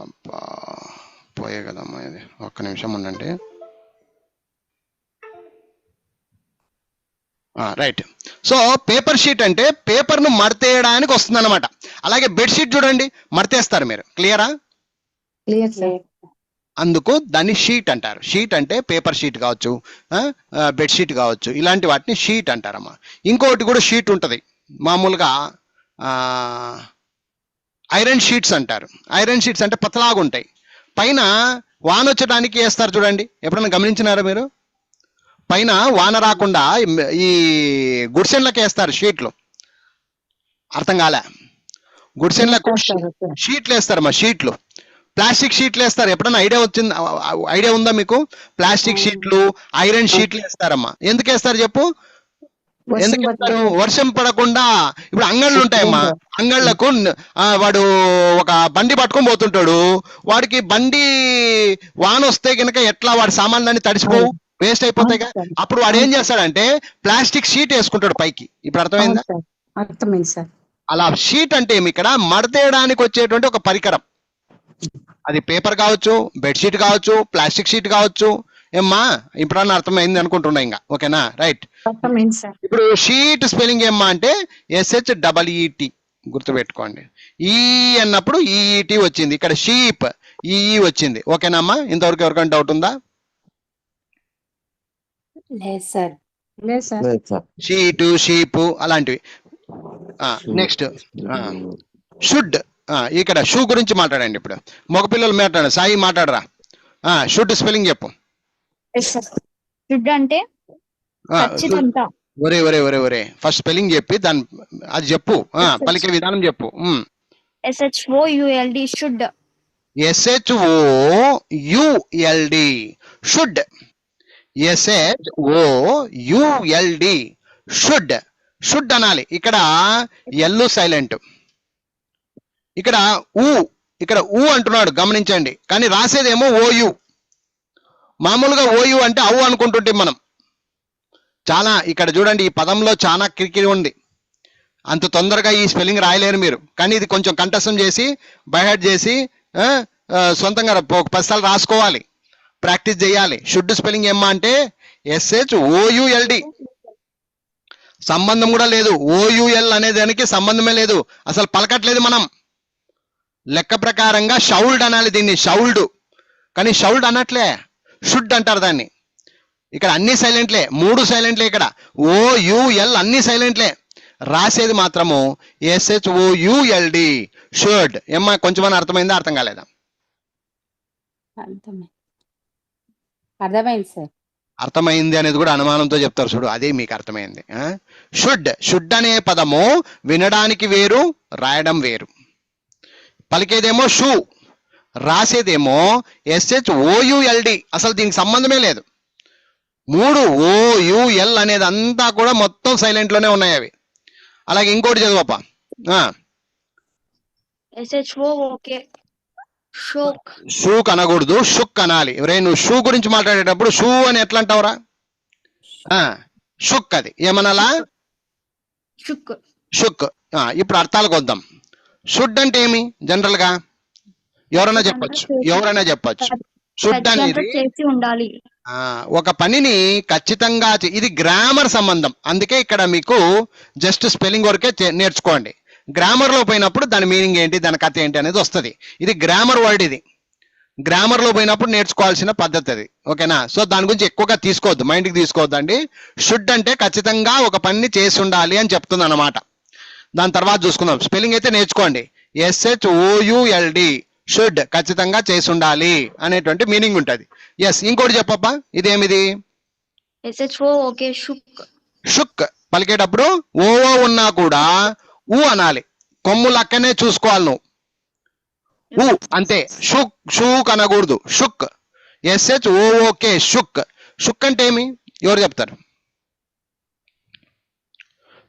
అబ్బా పోయే కదమ్మా ఇది, ఒక్క నిమిషం ఉండండి. రైట్. సో పేపర్ షీట్ అంటే పేపర్ను మడతేయడానికి వస్తుంది అనమాట. అలాగే బెడ్షీట్ చూడండి, మడతేస్తారు మీరు, క్లియరా? Clear sir. అందుకు దాన్ని షీట్ అంటారు. షీట్ అంటే పేపర్ షీట్ కావచ్చు, బెడ్షీట్ కావచ్చు, ఇలాంటి వాటిని షీట్ అంటారమ్మా. ఇంకోటి కూడా షీట్ ఉంటుంది, మామూలుగా ఐరన్ షీట్స్ అంటారు. ఐరన్ షీట్స్ అంటే పతలాగా ఉంటాయి, పైన వాన వచ్చడానికి వేస్తారు చూడండి, ఎప్పుడైనా గమనించినారా మీరు? పైన వాన రాకుండా ఈ గుడిసెన్లకు వేస్తారు షీట్లు. అర్థం కాలే? గుడిసెన్లకు షీట్లు వేస్తారమ్మా, షీట్లు, ప్లాస్టిక్ షీట్లు వేస్తారు. ఎప్పుడైనా ఐడియా ఉందా మీకు? ప్లాస్టిక్ షీట్లు, ఐరన్ షీట్లు వేస్తారమ్మా. ఎందుకు వేస్తారు చెప్పు? ఎందుకు వేస్తారు? వర్షం పడకుండా. ఇప్పుడు అంగళ్ళు ఉంటాయమ్మా, అంగళ్ళకు వాడు ఒక బండి పట్టుకొని పోతుంటాడు, వాడికి బండి వాన వస్తే కనుక ఎట్లా వాడి సామాన్లన్నీ తడిసిపోవు, వేస్ట్ అయిపోతాయిగా. అప్పుడు వాడు ఏం చేస్తాడంటే ప్లాస్టిక్ షీట్ వేసుకుంటాడు పైకి. ఇప్పుడు అర్థమైందా? అర్థమైంది సార్. అలా షీట్ అంటే ఏమి, ఇక్కడ మడతేయడానికి వచ్చేటువంటి ఒక పరికరం. అది పేపర్ కావచ్చు, బెడ్షీట్ కావచ్చు, ప్లాస్టిక్ షీట్ కావచ్చు. ఏమ్మా ఇప్పుడన్నా అర్థమైంది అనుకుంటున్నా ఇంకా, ఓకేనా? రైట్. అర్థమైంది సార్. ఇప్పుడు షీట్ స్పెల్లింగ్ ఏమ్మా అంటే SHEET, గుర్తుపెట్టుకోండి. ఈ అన్నప్పుడు ఈఈటి వచ్చింది, ఇక్కడ షీప్ ఈఈ వచ్చింది. ఓకేనమ్మా? ఇంతవరకు ఎవరికైనా డౌట్ ఉందా? లేదు సార్. లేదు సార్. షీటు, షీపు అలాంటివి. Next should. ఇక్కడ షూ గురించి మాట్లాడండి. ఇప్పుడు మగపిల్లలు మాట్లాడండి. సాయి మాట్లాడరా, షుడ్ స్పెల్లింగ్ చెప్పు. షుడ్ అంటే ఖచ్చితంగా. ఒరే ఒరే ఒరే ఒరే, ఫస్ట్ స్పెల్లింగ్ చెప్పి దాని అది చెప్పు, పలికే విధానం చెప్పు. SHOULD should. SHOULD should. SHOULD should. Should అనాలి. ఇక్కడ ఎల్లు సైలెంట్, ఇక్కడ ఇక్కడ అంటున్నాడు గమనించండి, కానీ రాసేదేమో ఓయు. మామూలుగా ఓయు అంటే అవు అనుకుంటుంటే మనం చాలా. ఇక్కడ చూడండి, ఈ పదంలో చాలా కిరికిరి ఉంది, అంత తొందరగా ఈ స్పెల్లింగ్ రాయలేరు మీరు. కానీ ఇది కొంచెం కంఠస్థం చేసి బైహార్ట్ చేసి సొంతంగా 10 సార్లు రాసుకోవాలి, ప్రాక్టీస్ చేయాలి. షుడ్ స్పెల్లింగ్ ఏమ్మా అంటే SHOULD. సంబంధం కూడా లేదు, OUL అనే దానికి సంబంధమే లేదు, అసలు పలకట్లేదు మనం. లెక్క ప్రకారంగా షౌల్డ్ అనాలి దీన్ని, షౌల్డ్. కానీ షౌల్డ్ అనట్లే, షుడ్ అంటారు దాన్ని. ఇక్కడ అన్ని సైలెంట్లే, 3 సైలెంట్లే. ఇక్కడ OUL అన్ని సైలెంట్లే, రాసేది మాత్రము SHOULD షుడ్. ఏమ్మా కొంచెం అర్థమైందా, అర్థం కాలేదా? అర్థమైంది సార్. అర్థమైంది అనేది కూడా అనుమానంతో చెప్తారు చూడు, అదే మీకు అర్థమైంది. షుడ్. షుడ్ అనే పదము వినడానికి వేరు, రాయడం వేరు. పలికేదేమో షూ, రాసేదేమో SHOULD. అసలు దీనికి సంబంధమే లేదు. 3 OUL అనేది అంతా కూడా మొత్తం సైలెంట్ లోనే ఉన్నాయి అవి. అలాగే ఇంకోటి చదువప్ప. షూక్ అనకూడదు, షుక్ అనాలి. ఎవరే నువ్వు షూ గురించి మాట్లాడేటప్పుడు షూ అని ఎట్లా అంటావురా? షుక్. అది ఏమనాలా? షుక్. ఇప్పుడు అర్థాలకు వద్దాం. షుడ్ అంటే ఏమి జనరల్ గా ఎవరైనా చెప్పొచ్చు. షుడ్ అనేది ఒక పనిని ఖచ్చితంగా ఇది గ్రామర్ సంబంధం. అందుకే ఇక్కడ మీకు జస్ట్ స్పెల్లింగ్ వరకే నేర్చుకోండి. గ్రామర్ లో పోయినప్పుడు దాని మీనింగ్ ఏంటి, దాని కథ ఏంటి అనేది వస్తుంది. ఇది గ్రామర్ వర్డ్, ఇది గ్రామర్ లో పోయినప్పుడు నేర్చుకోవాల్సిన పద్ధతి అది. ఓకేనా? సో దాని గురించి ఎక్కువగా తీసుకోవద్దు, మైండ్కి తీసుకోవద్దండి. షుడ్ అంటే ఖచ్చితంగా ఒక పనిని చేసి ఉండాలి అని చెప్తుంది అన్నమాట. దాని తర్వాత చూసుకుందాం. స్పెల్లింగ్ అయితే నేర్చుకోండి. SHOULD షుడ్, ఖచ్చితంగా చేసి ఉండాలి అనేటువంటి మీనింగ్ ఉంటుంది. ఎస్. ఇంకోటి చెప్పబ్బా, ఇదేమిది? షుక్. పలికేటప్పుడు ఓ ఉన్నా కూడా అనాలి, కొమ్ములు అక్కనే చూసుకోవాలి నువ్వు. అంతే. షూక్ అనకూడదు, షుక్. SHOOK shook. షుక్ అంటే ఏమి, ఎవరు చెప్తారు?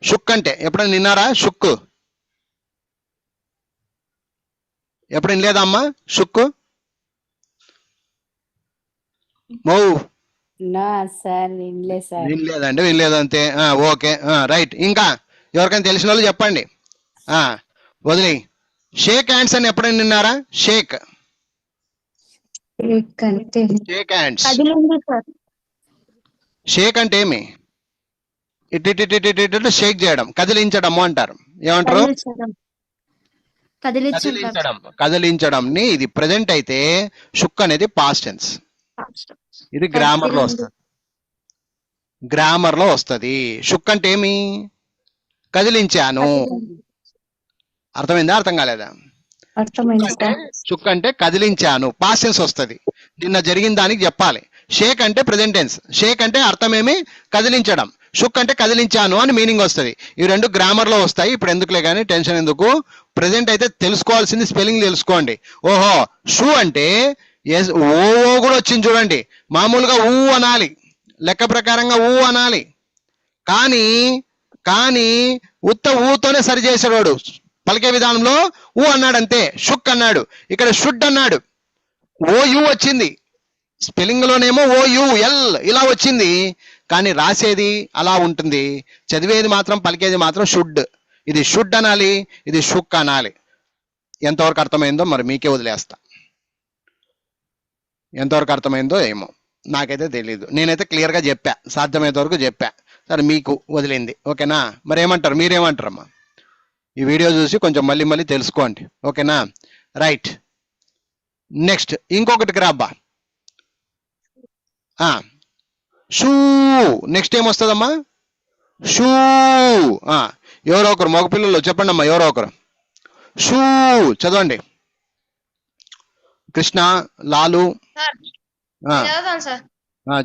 షుక్ అంటే ఎప్పుడైనా విన్నారా? షుక్ ఎప్పుడైనా లేదమ్మా? షుక్ వినలేదండి, వినలేదు అంతే. Okay, right. ఇంకా ఎవరికైనా తెలిసిన వాళ్ళు చెప్పండి. వదిలే. షేక్ హ్యాండ్స్ అని ఎప్పుడైనా విన్నారా? షేక్. షేక్ అంటే షేక్ హ్యాండ్స్. కదిలింది సార్. షేక్ అంటే ఏమి? ఇటు ఇటు ఇటు ఇటు ఇటు ఇటు షేక్ చేయడం, కదిలించడము అంటారు. ఏమంటారు? కదిలించడం. కదిలించడం కదిలించడం. కదిలించడంని ఇది ప్రెజెంట్ అయితే షుక్ అనేది పాస్ట్ టెన్స్. ఇది గ్రామర్ లో వస్తుంది. గ్రామర్ లో వస్తుంది. షుక్ అంటే ఏమి? కదిలించాను. అర్థమైందా? అర్థం కాలేదా? అర్థమైంది సార్. షుక్ అంటే కదిలించాను, పాస్ట్ టెన్స్ వస్తుంది. నిన్న జరిగిన దానికి చెప్పాలి. షేక్ అంటే ప్రెజెంట్ టెన్స్. షేక్ అంటే అర్థమేమి? కదిలించడం. షుక్ అంటే కదిలించాను అని మీనింగ్ వస్తుంది. ఈ రెండు గ్రామర్ లో వస్తాయి. ఇప్పుడు ఎందుకులే కానీ టెన్షన్ ఎందుకు. ప్రెజెంట్ అయితే తెలుసుకోవాల్సింది స్పెల్లింగ్ తెలుసుకోండి. ఓహో, షూ అంటే ఎస్ ఓ కూడా వచ్చింది చూడండి. మామూలుగా ఊ అనాలి, లెక్క ప్రకారంగా ఊ అనాలి. కానీ కానీ ఉత్త ఊతోనే సరి చేశాడు వాడు. పలికే విధానంలో ఊ అన్నాడు అంతే, షుక్ అన్నాడు. ఇక్కడ షుడ్ అన్నాడు, ఓ యు వచ్చింది. స్పెల్లింగ్ లోనేమో ఓ యు ఎల్ ఇలా వచ్చింది, కానీ రాసేది అలా ఉంటుంది. చదివేది మాత్రం, పలికేది మాత్రం షుడ్. ఇది షుడ్ అనాలి, ఇది షుక్ అనాలి. ఎంతవరకు అర్థమైందో మరి మీకే వదిలేస్తా. ఎంతవరకు అర్థమైందో ఏమో నాకైతే తెలీదు. నేనైతే క్లియర్గా చెప్పా, సాధ్యమైనంత వరకు చెప్పా. సరే మీకు వదిలింది. ఓకేనా? మరి ఏమంటారు, మీరేమంటారమ్మా? ఈ వీడియో చూసి కొంచెం మళ్ళీ మళ్ళీ తెలుసుకోండి. ఓకేనా? రైట్. నెక్స్ట్ ఇంకొకటికి రాబ్బా. షూ. నెక్స్ట్ ఏమొస్తుందమ్మా? షూ. ఎవరో ఒకరు మగపిల్లలు చెప్పండి అమ్మా, ఎవరో ఒకరు. షూ చదవండి. కృష్ణ, లాలు.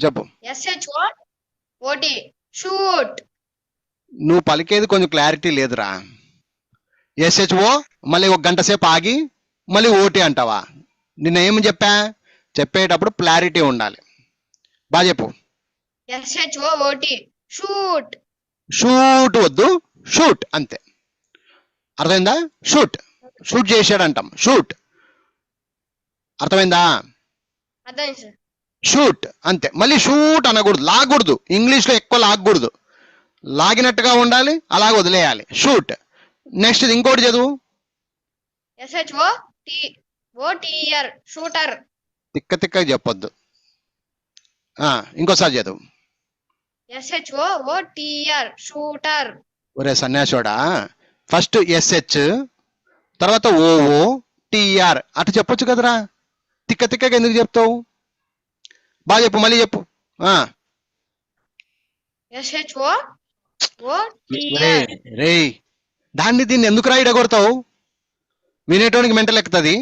చెప్పు. నువ్వు పలికేది కొంచెం క్లారిటీ లేదురా. ఎస్హెచ్ఓ మళ్ళీ ఒక గంట సేపు ఆగి మళ్ళీ ఓటీ అంటావా? నిన్న ఏమి చెప్పా? చెప్పేటప్పుడు క్లారిటీ ఉండాలి. బాగా చెప్పు. షూట్ వద్దు, షూట్ అంతే. అర్థమైందా? షూట్, షూట్ చేశాడు అంటాం, షూట్. అర్థమైందా? షూట్ అంతే. మళ్ళీ షూట్ అనకూడదు, లాగకూడదు. ఇంగ్లీష్ లో ఎక్కువ లాగకూడదు, లాగినట్టుగా ఉండాలి, అలాగ వదిలేయాలి. షూట్. నెక్స్ట్ ఇంకోటి చదువు. తిక్క తిక్క చెప్పొద్దు. ఇంకోసారి చదువు. ఒరే సన్యాసోడా, ఫస్ట్ ఎస్హెచ్ తర్వాత ఓఓ టిఆర్ అటు చెప్పొచ్చు కదరా. తిక్క తిక్కగా ఎందుకు చెప్తావు? బాగా చెప్పు, మళ్ళీ చెప్పు. రే, దాన్ని దీన్ని ఎందుకు రాయిడగొడతావు? వినేటోనికి మెంటల్ ఎక్కుతుంది.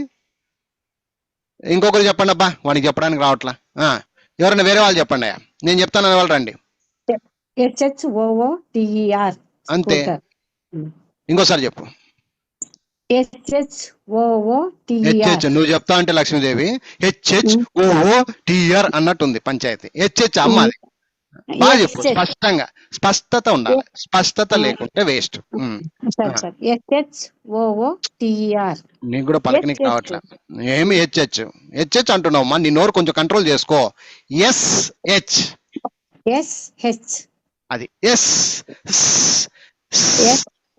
ఇంకొకరు చెప్పండి అబ్బా, వాడికి చెప్పడానికి రావట్లా. ఎవరైనా వేరే వాళ్ళు చెప్పండి. నేను చెప్తాను అనే వాళ్ళు రండి. HHOOTER అంతే. ఇంకోసారి చెప్పు. HHOOTER. నువ్వు చెప్తా అంటే లక్ష్మీదేవి HHOOTR అన్నట్టుంది పంచాయతీ. హెచ్హెచ్ అమ్మాది. బాగా చెప్పు, స్పష్టంగా. స్పష్టత ఉండాలి, స్పష్టత లేకుంటే వేస్ట్. నీకు కూడా పలకనికి కావట్లే. ఏమి హెచ్హెచ్ హెచ్హెచ్ అంటున్నావు? నీ నోరు కొంచెం కంట్రోల్ చేసుకో. ఎస్హెచ్ అది ఎస్.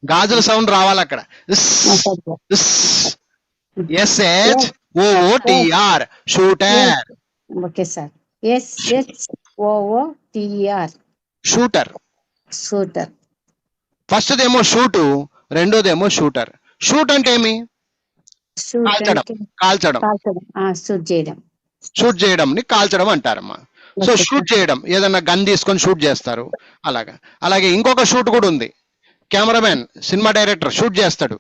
గాజుల సౌండ్ రావాలి అక్కడ. S H O O T R shooter. Okay sir. SHOOTER shooter. Shooter. First ఏమో షూటు, రెండోదేమో షూటర్. షూట్ అంటే ఏమి? కాల్చడం, కాల్చడం. షూట్ చేయడం. షూట్ చేయడం ని కాల్చడం అంటారమ్మా. సో షూట్ చేయడం, ఏదన్నా గన్ తీసుకొని షూట్ చేస్తారు అలాగా. అలాగే ఇంకొక షూట్ కూడా ఉంది. కెమెరామెన్, సినిమా డైరెక్టర్ షూట్ చేస్తాడు,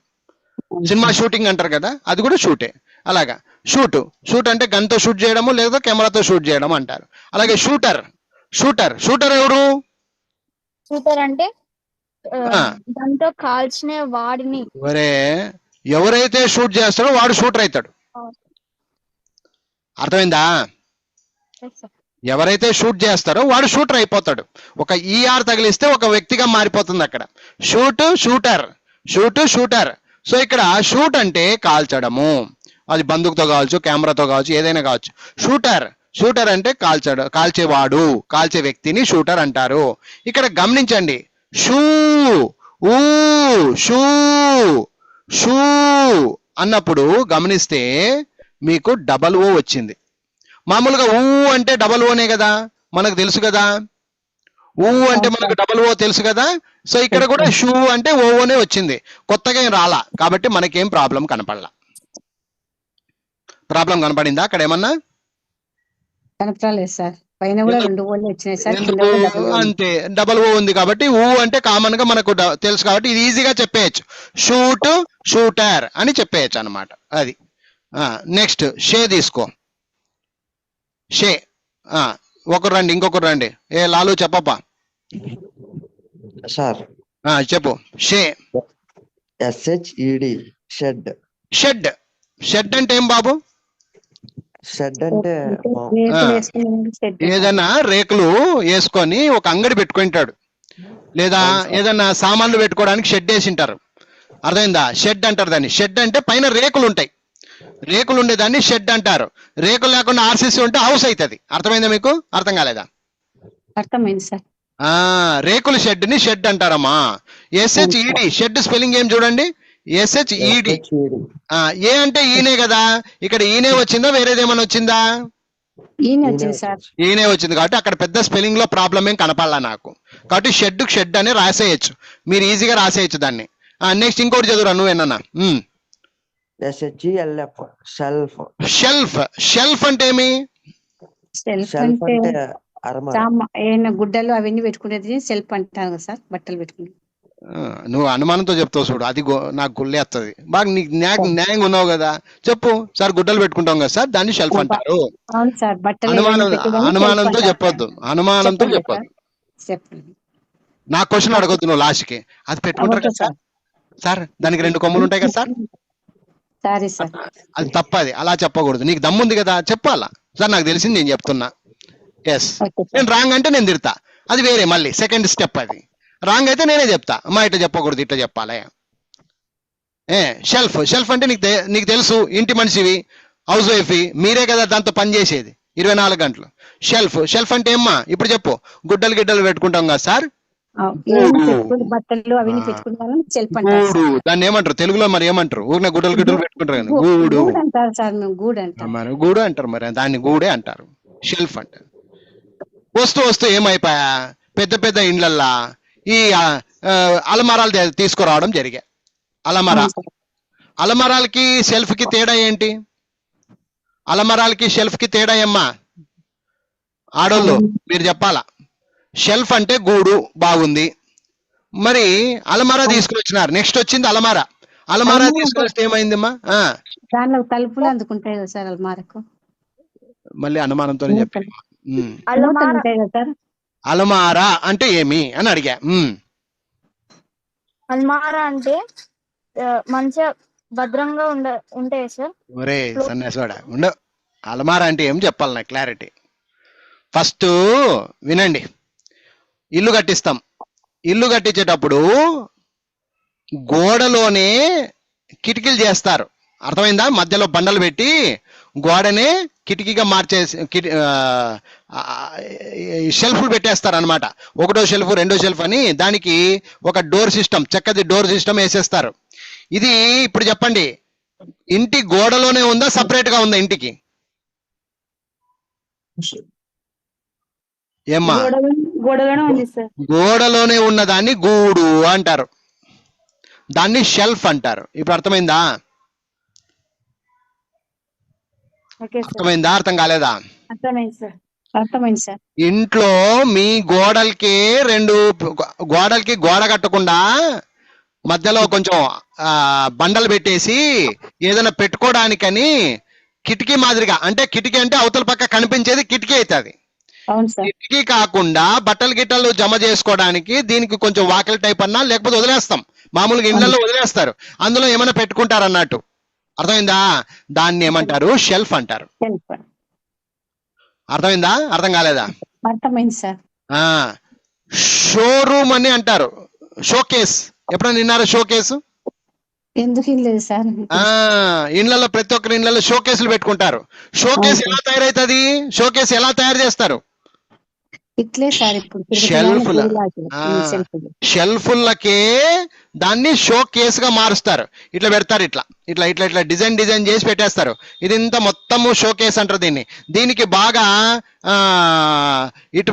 సినిమా షూటింగ్ అంటారు కదా, అది కూడా షూటే. అలాగా షూట్, షూట్ అంటే గన్ తో షూట్ చేయడము లేదా కెమెరాతో షూట్ చేయడం అంటారు. అలాగే షూటర్. షూటర్ ఎవరు? షూటర్ అంటే దాంతో కాల్చిన వాడిని. ఒరే, ఎవరైతే షూట్ చేస్తాడో వాడు షూటర్ అవుతాడు. అర్థమైందా? ఎవరైతే షూట్ చేస్తారో వాడు షూటర్ అయిపోతాడు. ఒక ఈఆర్ తగిలిస్తే ఒక వ్యక్తిగా మారిపోతుంది అక్కడ. Shoot, shooter, shoot, shooter. So ఇక్కడ షూట్ అంటే కాల్చడము. అది బందూకుతో కావచ్చు, కెమెరాతో కావచ్చు, ఏదైనా కావచ్చు. షూటర్ అంటే కాల్చేవాడు, కాల్చే వ్యక్తిని షూటర్ అంటారు. ఇక్కడ గమనించండి, షూ ఊ షూ షూ అన్నప్పుడు గమనిస్తే మీకు డబల్ ఓ వచ్చింది. మామూలుగా ఊ అంటే డబల్ ఓనే కదా, మనకు తెలుసు కదా. ఊ అంటే మనకు డబల్ ఓ తెలుసు కదా. సో ఇక్కడ కూడా షూ అంటే ఓనే వచ్చింది, కొత్తగా ఏం రాలా, కాబట్టి మనకేం ప్రాబ్లం కనపడలా. ప్రాబ్లం కనపడిందా అక్కడ ఏమన్నా? కనపడలేదు సార్. పైన కూడా 2 ఓళ్ళు వచ్చినాయి సార్, కింద ఎందుకు కూడా డబుల్ ఓ ఉంది. అంతే, డబల్ ఓ ఉంది కాబట్టి ఊ అంటే కామన్ గా మనకు తెలుసు కాబట్టి ఇది ఈజీగా చెప్పేయచ్చు, షూట్ షూటర్ అని చెప్పేయచ్చు అనమాట. అది నెక్స్ట్ షే తీసుకో. షే ఒకరు రండి, ఇంకొకరు రండి. ఏ లాలు చెప్పప్పా. సార్ చెప్పు. షే SHED షెడ్. షెడ్. షెడ్ అంటే ఏం బాబు? షెడ్ అంటే రేకులు వేసుకుని షెడ్. ఏదైనా రేకులు వేసుకొని ఒక అంగడి పెట్టుకుంటాడు, లేదా ఏదైనా సామాన్లు పెట్టుకోవడానికి షెడ్ వేసింటారు. అర్థమైందా? షెడ్ అంటారు దాన్ని. షెడ్ అంటే పైన రేకులు ఉంటాయి, రేకులు ఉండేదాన్ని షెడ్ అంటారు. రేకులు లేకుండా ఆర్సీసీ ఉంటే హౌస్ అవుతుంది. అర్థమైందా మీకు? అర్థం కాలేదా? అర్థమైంది సార్. రేకుల షెడ్ ని షెడ్ అంటారమ్మా. SHED షెడ్ స్పెల్లింగ్ ఏం చూడండి, SHED. ఏ అంటే ఈయనే కదా, ఇక్కడ ఈయనే వచ్చిందా వేరేదేమన్నా వచ్చిందా? ఈయన వచ్చింది సార్. ఈయనే వచ్చింది కాబట్టి అక్కడ పెద్ద స్పెల్లింగ్ లో ప్రాబ్లం ఏం కనపడలా నాకు. కాబట్టి షెడ్ షెడ్ అని రాసేయచ్చు, మీరు ఈజీగా రాసేయచ్చు దాన్ని. నెక్స్ట్ ఇంకోటి చదువురా నువ్వేనన్నా. SHELF shelf. షెల్ఫ్. షెల్ఫ్ అంటే ఏమి? సెల్ఫ్ షెల్ఫ్ అంటే అంటే అరమర. ఏమైనా గుడ్డలు అవన్నీ పెట్టుకునేది సెల్ఫ్ అంటారు కదా సార్, బట్టలు పెట్టుకుని. నువ్వు అనుమానంతో చెప్తావు చూడు, అది నాకు గుళ్ళేస్తుంది. బాగా నీకు న్యాయంగా ఉన్నావు కదా, చెప్పు. సార్ గుడ్డలు పెట్టుకుంటాం కదా సార్, దాన్ని షెల్ఫ్ అంటారు. అవును సార్. బట్టలు అనుమానంతో చెప్పొద్దు, అనుమానంతో చెప్పొద్దు. చెప్పండి. నా క్వశ్చన్ అడగొద్దు నువ్వు లాస్ట్కి. అది పెట్టుకుంటారు కదా సార్, సార్ దానికి 2 కొమ్ములు ఉంటాయి కదా సార్, సారీ సార్. అది తప్పది, అలా చెప్పకూడదు. నీకు దమ్ముంది కదా చెప్పాలా. సార్ నాకు తెలిసింది నేను చెప్తున్నా. ఎస్, నేను రాంగ్ అంటే నేను తిడతా, అది వేరే, మళ్ళీ సెకండ్ స్టెప్. అది రాంగ్ అయితే నేనే చెప్తా, అమ్మా ఇట్లా చెప్పకూడదు ఇట్లా చెప్పాలి. షెల్ఫ్. షెల్ఫ్ అంటే నీకు తెలుసు, ఇంటి మనిషివి, హౌస్ వైఫ్, మీరే కదా దాంతో పని చేసేది 24 గంటలు. షెల్ఫ్. షెల్ఫ్ అంటే ఏమ్మా ఇప్పుడు చెప్పు. గుడ్డలు గిడ్డలు పెట్టుకుంటాం కదా సార్, బట్టలు అవన్నీ పెట్టుకుంటారు సెల్ఫ్ అంటారు. గూడు. దాన్ని ఏమంటారు తెలుగులో మరి? ఏమంటారు? ఊరిన గుడ్డలు గిడ్డలు పెట్టుకుంటారు కదా, గూడు అంటారు సార్. మేము గూడు అంటాం. మరి గూడు అంటారు, మరి దాన్ని గూడే అంటారు. షెల్ఫ్ అంటారు. వస్తూ ఏమైపోయా, పెద్ద పెద్ద ఇండ్లల్లా ఈ అలమరాలు తీసుకురావడం జరిగా. అలమరాలకి షెల్ఫ్ కి తేడా ఏంటి? అలమరాలకి షెల్ఫ్ కి తేడా ఏమ్మా ఆడోళ్ళు మీరు చెప్పాలా. షెల్ఫ్ అంటే గూడు, బాగుంది. మరి అలమారా తీసుకుని వచ్చినారు, నెక్స్ట్ వచ్చింది అలమారా. అలమారా తీసుకుని వస్తే ఏమైందమ్మా? దానిలో తలుపులు అందుకుంటాయి కదా సార్ అలమారకు. మళ్ళీ అనుమానంతోనే చెప్పాను. ఉంటాయి కదా సార్. అలమారా అంటే ఏమి అని అడిగా. అల్మారా అంటే మంచిగా భద్రంగా ఉంటాయి సార్. ఒరే సన్యాసోడా ఉండు, అలమారా అంటే ఏం చెప్పాలి నాకు క్లారిటీ. ఫస్ట్ వినండి. ఇల్లు కట్టిస్తాం, ఇల్లు కట్టించేటప్పుడు గోడలోనే కిటికీలు చేస్తారు. అర్థమైందా? మధ్యలో బండలు పెట్టి గోడనే కిటికీగా మార్చేసి షెల్ఫ్లు పెట్టేస్తారు అనమాట. 1వ షెల్ఫ్ 2వ షెల్ఫ్ అని దానికి ఒక డోర్ సిస్టమ్, చక్కది డోర్ సిస్టమ్ వేసేస్తారు. ఇది ఇప్పుడు చెప్పండి, ఇంటి గోడలోనే ఉందా సపరేట్ గా ఉందా ఇంటికి? ఏమ్మా? గోడలోనే ఉంది సార్. గోడలోనే ఉన్నదాన్ని గూడు అంటారు, దాన్ని షెల్ఫ్ అంటారు. ఇప్పుడు అర్థమైందా? అర్థమైందా? అర్థం కాలేదా? అర్థమైంది సార్. ఇంట్లో మీ గోడలకి గోడ కట్టకుండా మధ్యలో కొంచెం బండలు పెట్టేసి ఏదైనా పెట్టుకోవడానికని కిటికీ మాదిరిగా, అంటే కిటికీ అంటే అవతల పక్క కనిపించేది కిటికీ అవుతుంది. కిటికీ కాకుండా బట్టలు గిట్టలు జమ చేసుకోవడానికి దీనికి కొంచెం వాకిల్ టైప్ అన్నా, లేకపోతే వదిలేస్తాం, మామూలుగా ఇళ్లలో వదిలేస్తారు, అందులో ఏమైనా పెట్టుకుంటారు అన్నట్టు. అర్థమైందా? దాన్ని ఏమంటారు? షెల్ఫ్ అంటారు. అర్థమైందా? అర్థం కాలేదా? అర్థమైంది సార్. షోరూమ్ అని అంటారు. షోకేస్ ఎప్పుడైనా విన్నారా? షోకేసు ఎందుకు లేదు సార్. ఇళ్లలో ప్రతి ఒక్కరి ఇళ్లలో షోకేసులు పెట్టుకుంటారు. షోకేస్ ఎలా తయారైతుంది? షోకేస్ ఎలా తయారు చేస్తారు? ఇట్లే సార్ ఇప్పుడు షెల్ఫ్ల షెల్ఫ్లకే దాన్ని షో కేసుగా మారుస్తారు. ఇట్లా పెడతారు, ఇట్లా ఇట్లా ఇట్లా ఇట్లా డిజైన్ చేసి పెట్టేస్తారు. ఇది ఇంత మొత్తము షో కేస్ అంటారు దీన్ని. దీనికి బాగా ఇటు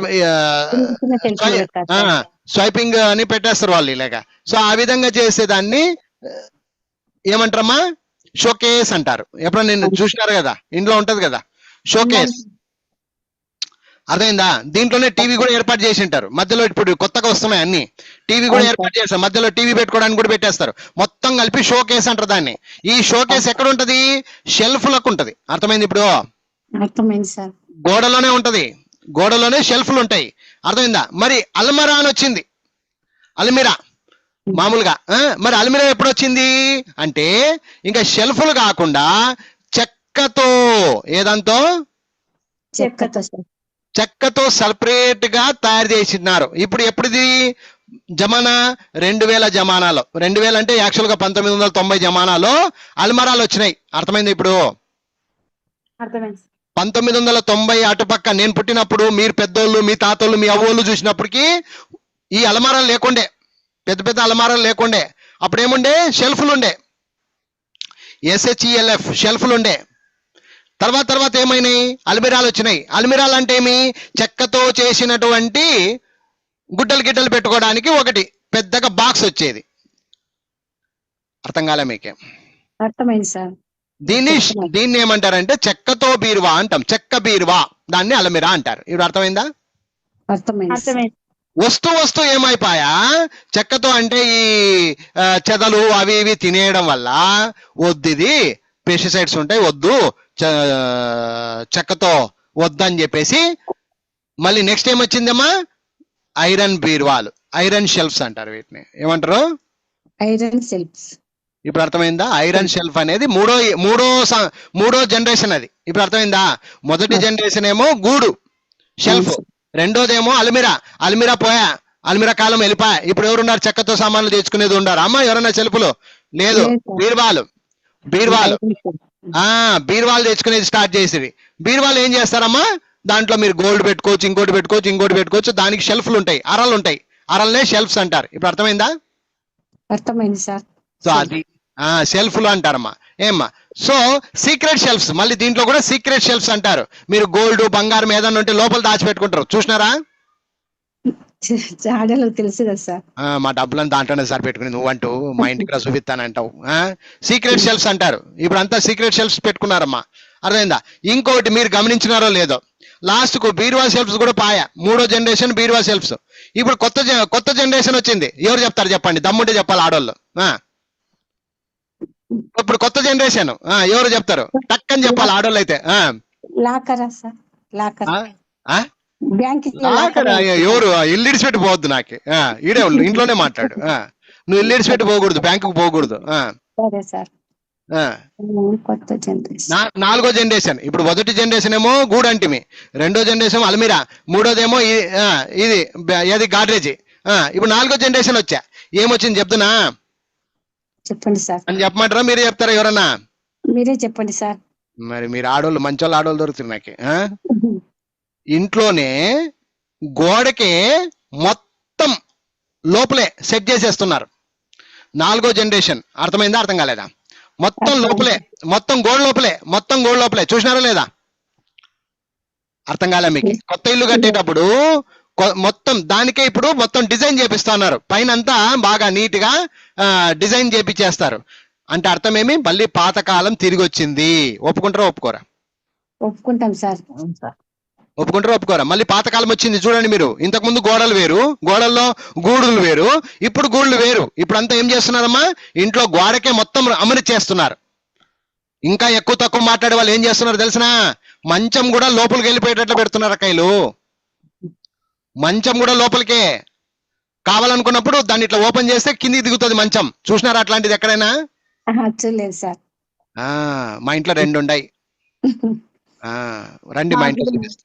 స్వైపింగ్ అని పెట్టేస్తారు వాళ్ళు ఇలాగా. సో ఆ విధంగా చేసేదాన్ని ఏమంటారమ్మా? షోకేస్ అంటారు. ఎప్పుడన్నా నేను చూసినారు కదా, ఇంట్లో ఉంటది కదా షోకేస్, అర్థమైందా? దీంట్లోనే టీవీ కూడా ఏర్పాటు చేసి ఉంటారు మధ్యలో. ఇప్పుడు కొత్తగా వస్తున్నాయి అన్ని, టీవీ కూడా ఏర్పాటు చేస్తారు మధ్యలో, టీవీ పెట్టుకోవడానికి కూడా పెట్టేస్తారు. మొత్తం కలిపి షోకేస్ అంటారు దాన్ని. ఈ షోకేస్ ఎక్కడ ఉంటది? షెల్ఫ్లకు ఉంటది. అర్థమైంది ఇప్పుడు? అర్థమైంది సార్. గోడలోనే ఉంటది, గోడలోనే షెల్ఫ్లు ఉంటాయి. అర్థమైందా? మరి అల్మరా అని వచ్చింది, అల్మిరా మామూలుగా. మరి అల్మిరా ఎప్పుడు వచ్చింది అంటే ఇంకా షెల్ఫ్లు కాకుండా చెక్కతో, ఏదంతో? చెక్కతో సపరేట్ గా తయారు చేసినారు. ఇప్పుడు ఎప్పుడుది జమానా? 2000 జమానాలో. 2000 అంటే యాక్చువల్ గా 1990 జమానాలో అల్మరాలు వచ్చినాయి. అర్థమైంది ఇప్పుడు? 1990 అటుపక్క నేను పుట్టినప్పుడు, మీరు పెద్దోళ్ళు, మీ తాతోళ్ళు, మీ అవ్వోళ్ళు చూసినప్పటికీ ఈ అలమారాలు లేకుండే, పెద్ద పెద్ద అలమారాలు లేకుండే. అప్పుడు ఏముండే? షెల్ఫ్లు ఉండే, SHELF షెల్ఫ్లు ఉండే. తర్వాత ఏమైనాయి? అల్మిరాలు వచ్చినాయి. అల్మిరాలు అంటే ఏమి? చెక్కతో చేసినటువంటి గుడ్డలు పెట్టుకోవడానికి ఒకటి పెద్దగా బాక్స్ వచ్చేది. అర్థం కాలే మీకే? అర్థమైంది సార్. దీన్ని ఏమంటారంటే చెక్కతో బీరువా అంటాం. చెక్క బీరువా, దాన్ని అల్మిరా అంటారు. ఇప్పుడు అర్థమైందా? అర్థమైంది. వస్తూ ఏమైపోయా? చెక్కతో అంటే ఈ చెదలు అవి ఇవి తినేయడం వల్ల వద్దు, ఇది పెస్టిసైడ్స్ ఉంటాయి, వద్దు, చెక్కతో వద్దని చెప్పేసి మళ్ళీ నెక్స్ట్ ఏం వచ్చిందమ్మా? ఐరన్ బీరువాలు, ఐరన్ షెల్ఫ్స్ అంటారు వీటిని. ఏమంటారు? Iron shelves. ఇప్పుడు అర్థమైందా? ఐరన్ షెల్ఫ్ అనేది మూడో జనరేషన్ అది. ఇప్పుడు అర్థమైందా? మొదటి జనరేషన్ ఏమో గూడు షెల్ఫ్, రెండోదేమో అల్మిరా. అల్మిరా పోయా, అల్మిరా కాలం వెళ్ళిపోయా. ఇప్పుడు ఎవరున్నారు చెక్కతో సామాన్లు తెచ్చుకునేది? ఉండారు అమ్మా ఎవరన్నా షెల్ఫ్లు? లేదు, బీరువాలు తెచ్చుకునేది స్టార్ట్ చేసేది. బీరువాలు ఏం చేస్తారమ్మా? దాంట్లో మీరు గోల్డ్ పెట్టుకోవచ్చు, ఇంకోటి పెట్టుకోవచ్చు. దానికి షెల్ఫ్లు ఉంటాయి, అరలు ఉంటాయి. అరల్నే షెల్ఫ్స్ అంటారు. ఇప్పుడు అర్థమైందా? అర్థమైంది సార్. సో అది షెల్ఫ్లు అంటారమ్మా. ఏమ్మా? సో సీక్రెట్ షెల్ఫ్స్, మళ్ళీ దీంట్లో కూడా సీక్రెట్ షెల్ఫ్స్ అంటారు. మీరు గోల్డ్, బంగారం ఏదన్నా ఉంటే లోపల దాచిపెట్టుకుంటారు, చూసినారా? తెలుసు కదా సార్. మా డబ్బులను దాంట్లోనే సార్ పెట్టుకుని నువ్వంటూ మా ఇంటికి రా చూపిస్తానంటావు. సీక్రెట్ షెల్ఫ్స్ అంటారు. ఇప్పుడు అంతా సీక్రెట్ షెల్ఫ్స్ పెట్టుకున్నారమ్మా. అర్థమైందా? ఇంకొకటి మీరు గమనించినారో లేదో, లాస్ట్ కు బీరువా షెల్ఫ్స్ కూడా పాయా. మూడో జనరేషన్ బీరువా షెల్ఫ్స్. ఇప్పుడు కొత్త జనరేషన్ వచ్చింది. ఎవరు చెప్తారు చెప్పండి? దమ్ముంటే చెప్పాలి ఆడోళ్ళు. ఇప్పుడు కొత్త జనరేషన్ ఎవరు చెప్తారు? టక్కని చెప్పాలి ఆడోళ్ళు అయితే. ఎవరు? ఇల్లు ఇడిచిపెట్టి పోవద్దు నాకు. ఈడే ఇంట్లోనే మాట్లాడు. నువ్వు ఇల్లు ఇడిచిపెట్టి పోకూడదు, బ్యాంకుకు పోకూడదు. నాలుగో జనరేషన్. ఇప్పుడు మొదటి జనరేషన్ ఏమో గూడంటిమి, రెండో జనరేషన్ అల్మిరా, మూడోదేమో ఇది ఏది గాడ్రేజ్. ఇప్పుడు నాలుగో జనరేషన్ వచ్చా. ఏమొచ్చింది చెప్తున్నా? చెప్పండి సార్. అని చెప్పమంటారా మీరే చెప్తారా? ఎవరన్నా మీరే చెప్పండి సార్. మరి మీరు ఆడోళ్ళు, మంచోళ్ళు ఆడోళ్ళు దొరుకుతుంది నాకు. ఇంట్లోనే గోడకే మొత్తం లోపలే సెట్ చేసేస్తున్నారు. నాలుగో జనరేషన్. అర్థమైందా? అర్థం కాలేదా? మొత్తం లోపలే, మొత్తం గోడ లోపలే చూసినారా లేదా? అర్థం కాలే మీకు? కొత్త ఇల్లు కట్టేటప్పుడు మొత్తం దానికే ఇప్పుడు మొత్తం డిజైన్ చేపిస్తున్నారు. పైన అంతా బాగా నీట్ గా డిజైన్ చేపించేస్తారు. అంటే అర్థం ఏమి? మళ్ళీ పాతకాలం తిరిగి వచ్చింది. ఒప్పుకుంటారా ఒప్పుకోరా? ఒప్పుకుంటాం సార్. ఒప్పుకుంటారా ఒప్పుకోరా? మళ్ళీ పాతకాలం వచ్చింది చూడండి మీరు. ఇంతకు ముందు గోడలు వేరు, గోడల్లో గూడులు వేరు, ఇప్పుడు గూడులు వేరు. ఇప్పుడు అంతా ఏం చేస్తున్నారమ్మా? ఇంట్లో గోడకే మొత్తం అమరిచేస్తున్నారు. ఇంకా ఎక్కువ తక్కువ మాట్లాడే వాళ్ళు ఏం చేస్తున్నారు తెలిసినా? మంచం కూడా లోపలికి వెళ్ళిపోయేటట్లు పెడుతున్నారు అక్కయ్యలు. మంచం కూడా లోపలికే. కావాలనుకున్నప్పుడు దాన్ని ఇట్లా ఓపెన్ చేస్తే కిందికి దిగుతుంది మంచం. చూసినారా అట్లాంటిది ఎక్కడైనా? చూడలేదు సార్. మా ఇంట్లో 2 ఉన్నాయి. రండి మా ఇంట్లో చూపిస్తా.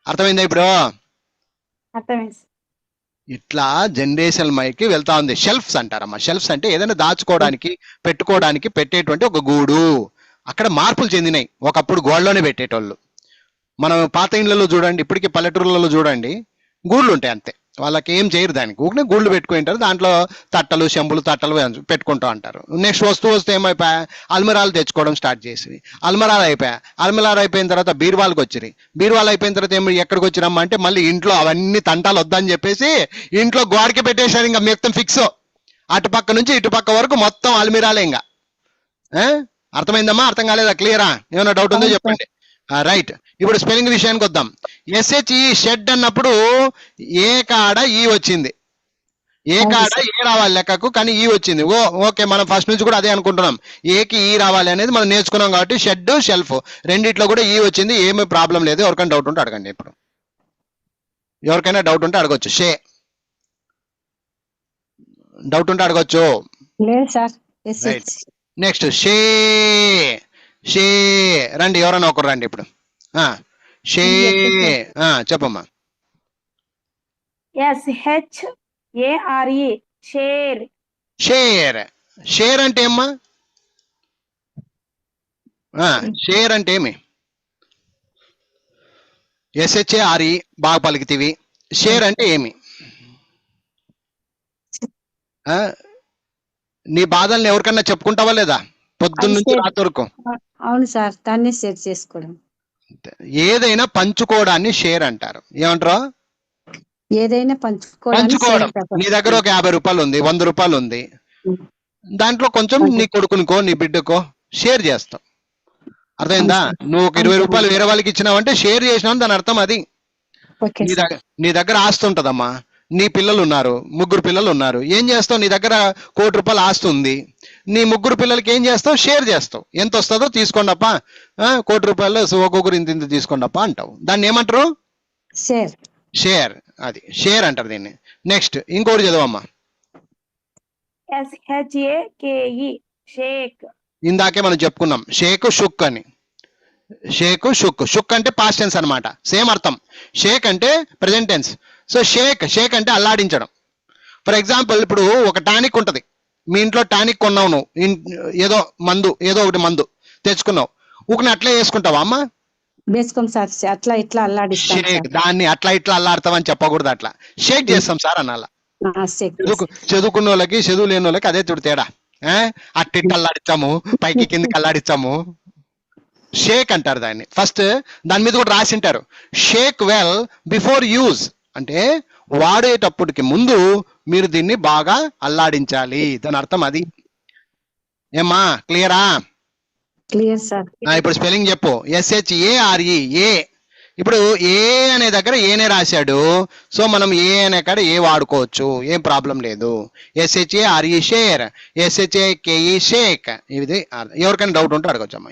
అర్థమైందా ఇప్పుడు? ఇట్లా జనరేషన్ మైకి వెళ్తా ఉంది. షెల్ఫ్స్ అంటారమ్మా. షెల్ఫ్స్ అంటే ఏదైనా దాచుకోవడానికి, పెట్టుకోవడానికి పెట్టేటువంటి ఒక గూడు. అక్కడ మార్పులు చెందినాయి. ఒకప్పుడు గోడలోనే పెట్టేటోళ్ళు, మనం పాత ఇళ్లలో చూడండి, ఇప్పటికీ పల్లెటూర్లలో చూడండి, గూళ్ళు ఉంటాయి అంతే, వాళ్ళకి ఏం చేయరు, దానికి ఊరికే గూళ్ళు పెట్టుకుంటారు, దాంట్లో తట్టలు చెంబులు తట్టలు పెట్టుకుంటూ అంటారు. నెక్స్ట్ వస్తే ఏమైపోయా, అల్మరాలు తెచ్చుకోవడం స్టార్ట్ చేసి, అల్మరాలు అయిపోయా, అల్మరాలు అయిపోయిన తర్వాత బీరువాళ్ళకి వచ్చిరి, బీరువాలు అయిపోయిన తర్వాత ఏమి ఎక్కడికి వచ్చిరమ్మా అంటే మళ్ళీ ఇంట్లో అవన్నీ తంటాలు వద్దని చెప్పేసి ఇంట్లో గోడకి పెట్టేశారు, ఇంకా మొత్తం ఫిక్స్, అటుపక్క నుంచి ఇటుపక్క వరకు మొత్తం అల్మిరాలే. ఇంకా అర్థమైందమ్మా, అర్థం కాలేదా, క్లియరా, ఏమైనా డౌట్ ఉందో చెప్పండి. రైట్, ఇప్పుడు స్పెల్లింగ్ విషయానికి వద్దాం. SHE షెడ్ అన్నప్పుడు ఏ కాడ ఈ వచ్చింది, ఏ కాడ ఏ రావాలి లెక్కకు, కానీ ఈ వచ్చింది. ఓకే, మనం ఫస్ట్ నుంచి కూడా అదే అనుకుంటున్నాం, ఏకి ఈ రావాలి అనేది మనం నేర్చుకున్నాం కాబట్టి షెడ్ షెల్ఫ్ రెండిట్లో కూడా ఈ వచ్చింది, ఏమీ ప్రాబ్లం లేదు. ఎవరికైనా డౌట్ ఉంటే అడగండి, ఇప్పుడు ఎవరికైనా డౌట్ ఉంటే అడగొచ్చు, డౌట్ ఉంటే అడగొచ్చు. లేదు సార్. రైట్, నెక్స్ట్ షే రండి, ఎవరైనా ఒకరు రండి ఇప్పుడు. షే చెప్పమ్మా. SHARE share. షేర్ అంటే ఏమ్మా, షేర్ అంటే ఏమి? SHARE బాగా పలికితివి. షేర్ అంటే ఏమి? నీ బాధల్ని ఎవరికన్నా చెప్పుకుంటావా లేదా పొద్దున్న నుంచి రాత్రి వరకు? అవును సార్, దాన్ని షేర్ చేసుకోవడం. ఏదైనా పంచుకోవడాన్ని షేర్ అంటారు. ఏమంటారు? ఏదైనా పంచుకోవడం. నీ దగ్గర ఒక 50 రూపాయలు ఉంది, 100 రూపాయలు ఉంది, దాంట్లో కొంచెం నీ కొడుకునికో నీ బిడ్డకో షేర్ చేస్తావు. అర్థమైందా? నువ్వు ఒక 20 రూపాయలు వేరే వాళ్ళకి ఇచ్చినావంటే షేర్ చేసినావు, దాని అర్థం అది. నీ దగ్గర ఆస్తి ఉంటదమ్మా, నీ పిల్లలు ఉన్నారు, 3 పిల్లలు ఉన్నారు, ఏం చేస్తావు? నీ దగ్గర 1 కోటి రూపాయలు ఆస్తి ఉంది, నీ 3 పిల్లలకి ఏం చేస్తావు? షేర్ చేస్తావు. ఎంత వస్తుందో తీసుకోండప్ప, 1 కోటి రూపాయలు ఒక్కొక్కరు ఇంత తీసుకోండప్ప అంటావు. దాన్ని ఏమంటారు? షేర్. అది షేర్ అంటారు దీన్ని. నెక్స్ట్ ఇంకోటి చదవమ్మా. SHAKE షేక్. ఇందాకే మనం చెప్పుకున్నాం షేక్ షుక్ అని. షేక్ షుక్, షుక్ అంటే పాస్ట్ టెన్స్ అనమాట, సేమ్ అర్థం. షేక్ అంటే ప్రెజెంట్ టెన్స్. సో షేక్ అంటే అల్లాడించడం. ఫర్ ఎగ్జాంపుల్, ఇప్పుడు ఒక టానిక్ ఉంటది, మీ ఇంట్లో టానిక్ కొన్నావు, నువ్వు ఏదో ఒకటి మందు తెచ్చుకున్నావు, ఊకని అట్లా వేసుకుంటావా అమ్మా? అట్లా ఇట్లా అల్లాడిస్తాం. దాన్ని అట్లా ఇట్లా అల్లాడతామని చెప్పకూడదు, అట్లా షేక్ చేస్తాం సార్ అనాల. చదువుకున్న వాళ్ళకి చదువు లేని వాళ్ళకి అదే చూడు తేడా. అట్టిట్టు అల్లాడిస్తాము, పైకి కిందకి అల్లాడిస్తాము, షేక్ అంటారు దాన్ని. ఫస్ట్ దాని మీద కూడా రాసింటారు, షేక్ వెల్ బిఫోర్ యూజ్, అంటే వాడేటప్పటికి ముందు మీరు దీన్ని బాగా అల్లాడించాలి, దాని అర్థం అది. ఏమ్మా, క్లియరా? Clear sir. ఇప్పుడు స్పెల్లింగ్ చెప్పు. SHARE A. ఇప్పుడు ఏ అనే దగ్గర ఏనే రాశాడు, సో మనం ఏ అనే కాడ ఏ వాడుకోవచ్చు, ఏం ప్రాబ్లం లేదు. SHARE share, SHAKE shake. ఇది ఎవరికైనా డౌట్ ఉంటే అడగచ్చు అమ్మా.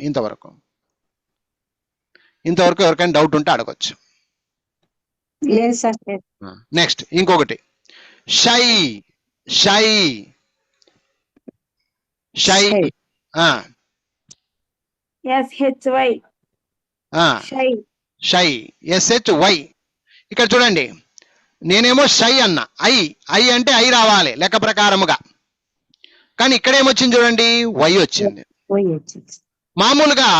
ఇంతవరకు ఎవరికైనా డౌట్ ఉంటే అడగచ్చు. లేదు సార్. నెక్స్ట్ ఇంకొకటి, షై. SHY shy, SHY. ఇక్కడ చూడండి, నేనేమో షై అన్నా, ఐ అంటే ఐ రావాలి లెక్క ప్రకారముగా, కానీ ఇక్కడ ఏమొచ్చింది చూడండి, వై వచ్చింది. మామూలుగా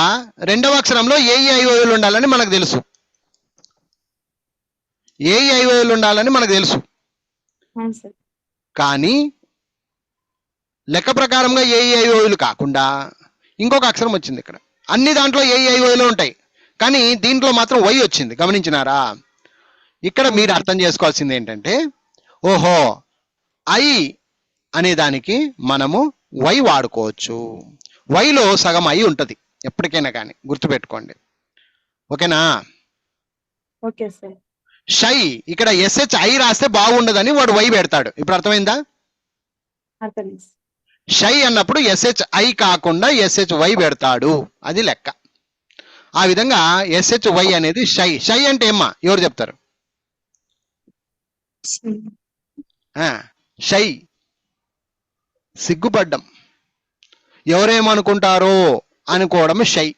రెండవ అక్షరంలో ఏఈఐఓలు ఉండాలని మనకు తెలుసు, ఏఈఐఓలు ఉండాలని మనకు తెలుసు, కానీ లెక్క ప్రకారంగా ఏఈఐఓలు కాకుండా ఇంకొక అక్షరం వచ్చింది ఇక్కడ. అన్ని దాంట్లో ఏఈఐఓలు ఉంటాయి, కానీ దీంట్లో మాత్రం వై వచ్చింది. గమనించినారా? ఇక్కడ మీరు అర్థం చేసుకోవాల్సింది ఏంటంటే, ఓహో, ఐ అనే దానికి మనము వై వాడుకోవచ్చు. వైలో సగం ఐ ఉంటది ఎప్పటికైనా, కానీ గుర్తుపెట్టుకోండి. ఓకేనా? Okay sir. షై, ఇక్కడ SHI రాస్తే బాగుండదని వాడు వై పెడతాడు. ఇప్పుడు అర్థమైందా? షై అన్నప్పుడు SHI కాకుండా SHY పెడతాడు, అది లెక్క. ఆ విధంగా SHY అనేది షై. షై అంటే ఏమ్మా, ఎవరు చెప్తారు? షై, సిగ్గుపడ్డం, ఎవరేమనుకుంటారో అనుకోవడం షై.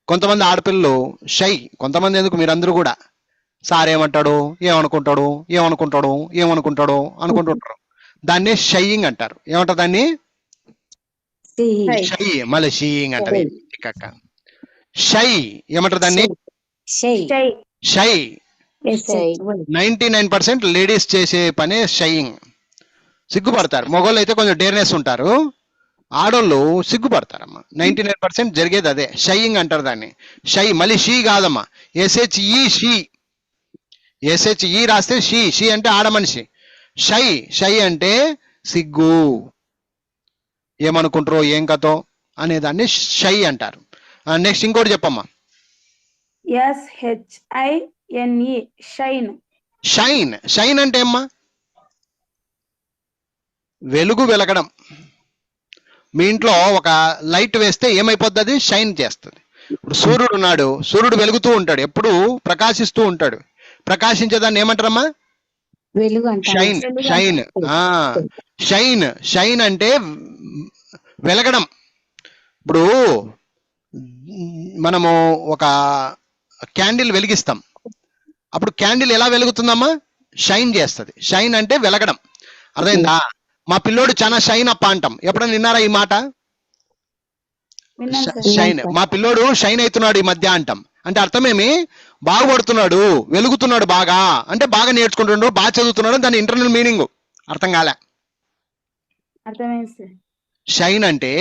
కొంతమంది ఆడపిల్లలు షై, కొంతమంది ఎందుకు, మీరందరూ కూడా సార్ ఏమంటాడు, ఏమనుకుంటాడు అనుకుంటుంటారు. దాన్ని షైయింగ్ అంటారు. ఏమంటారు దాన్ని? షై. మళ్ళీ షీయింగ్ అంటారు. షై ఏమంటారు దాన్ని? Shy shy shy. Shy 99% ladies చేసే పనే షైయింగ్. సిగ్గుపడతారు. మగవాళ్ళు అయితే కొంచెం డేర్నెస్ ఉంటారు, ఆడోళ్ళు సిగ్గుపడతారమ్మా. 99% జరిగేది అదే, షైయింగ్ అంటారు దాన్ని. షై మళ్ళీ షీ కాదమ్మా, SHE షీ. SHE రాస్తే షీ, షీ అంటే ఆడ మనిషి. షై, షై అంటే సిగ్గు, ఏమనుకుంటారో ఏం కథో అనేదాన్ని షై అంటారు. నెక్స్ట్ ఇంకోటి చెప్పమ్మా. SHINE shine. షైన్, షైన్ అంటే అమ్మా వెలుగు, వెలగడం. మీ ఇంట్లో ఒక లైట్ వేస్తే ఏమైపోద్ది? అది షైన్ చేస్తుంది. ఇప్పుడు సూర్యుడు ఉన్నాడు, సూర్యుడు వెలుగుతూ ఉంటాడు, ఎప్పుడు ప్రకాశిస్తూ ఉంటాడు. ప్రకాశించేదాన్ని ఏమంటారమ్మా? వెలుగు అంటారు. షైన్. షైన్ షైన్ షైన్ అంటే వెలగడం. ఇప్పుడు మనము ఒక క్యాండిల్ వెలిగిస్తాం, అప్పుడు క్యాండిల్ ఎలా వెలుగుతుందమ్మా? షైన్ చేస్తుంది. షైన్ అంటే వెలగడం. అర్థమైందా? మా పిల్లోడు చాలా షైన్ అప్ప అంటాం. ఎప్పుడైనా విన్నారా ఈ మాట? విన్నాను సార్. షైన్, మా పిల్లోడు షైన్ అవుతున్నాడు ఈ మధ్య అంటాం. అంటే అర్థమేమి? బాగుపడుతున్నాడు, వెలుగుతున్నాడు బాగా, అంటే బాగా నేర్చుకుంటున్నాడు, బాగా చదువుతున్నాడు, దాని ఇంటర్నల్ మీనింగ్. అర్థం కాలే? అర్థమైంది సార్. షైన్ అంటే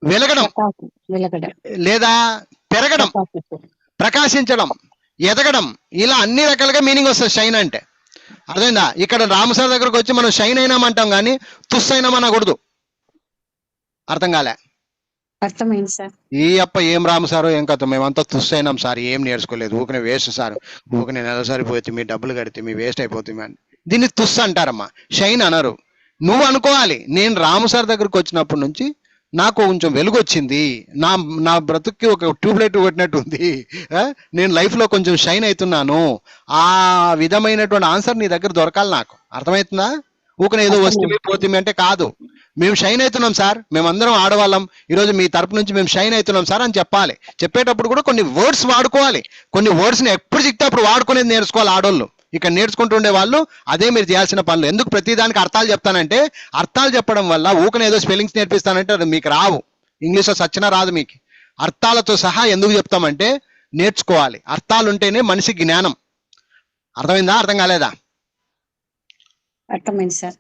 వెలగడం, వెలగడం, లేదా పెరగడం, ప్రకాశించడం, ఎదగడం, ఇలా అన్ని రకాలుగా మీనింగ్ వస్తుంది షైన్ అంటే. అర్థమైందా? ఇక్కడ రాము సార్ దగ్గరకు వచ్చి మనం షైన్ అయినామంటాం కానీ తుస్ అయినామనకూడదు. అర్థం కాలే? అర్థమైంది సార్. ఈ అప్ప ఏం రాము సారు ఏం కథ, మేమంతా తుస్ అయినాం సార్, ఏం నేర్చుకోలేదు, ఊకనే వేస్ట్ సార్, ఊకనే నెలసరి పోతే మీ డబ్బులు కడితే మీ వేస్ట్ అయిపోతుంది అని. దీన్ని తుస్ అంటారమ్మా, షైన్ అనరు. నువ్వు అనుకోవాలి, నేను రాము సార్ దగ్గరకు వచ్చినప్పటి నుంచి నాకు కొంచెం వెలుగు వచ్చింది, నా బ్రతుక్కి ఒక ట్యూబ్లైట్ కొట్టినట్టు ఉంది, నేను లైఫ్లో కొంచెం షైన్ అవుతున్నాను. ఆ విధమైనటువంటి ఆన్సర్ నీ దగ్గర దొరకాలి నాకు. అర్థమవుతుందా? ఊకనే ఏదో వస్తే పోతుంది అంటే కాదు. మేము షైన్ అవుతున్నాం సార్, మేమందరం ఆడవాళ్ళం, ఈరోజు మీ తరపు నుంచి మేము షైన్ అవుతున్నాం సార్ అని చెప్పాలి. చెప్పేటప్పుడు కూడా కొన్ని వర్డ్స్ వాడుకోవాలి. కొన్ని వర్డ్స్ని ఎప్పుడు చెప్తే అప్పుడు వాడుకునేది నేర్చుకోవాలి ఆడోళ్ళు. ఇక్కడ నేర్చుకుంటుండే వాళ్ళు అదే మీరు చేయాల్సిన పనులు. ఎందుకు ప్రతిదానికి అర్థాలు చెప్తానంటే, అర్థాలు చెప్పడం వల్ల ఊకనే ఏదో స్పెల్లింగ్స్ నేర్పిస్తానంటే అది మీకు రావు. ఇంగ్లీష్లో సచ్చినా రాదు మీకు. అర్థాలతో సహా ఎందుకు చెప్తామంటే నేర్చుకోవాలి. అర్థాలు ఉంటేనే మనిషికి జ్ఞానం. అర్థమైందా? అర్థం కాలేదా? అర్థమైంది సార్.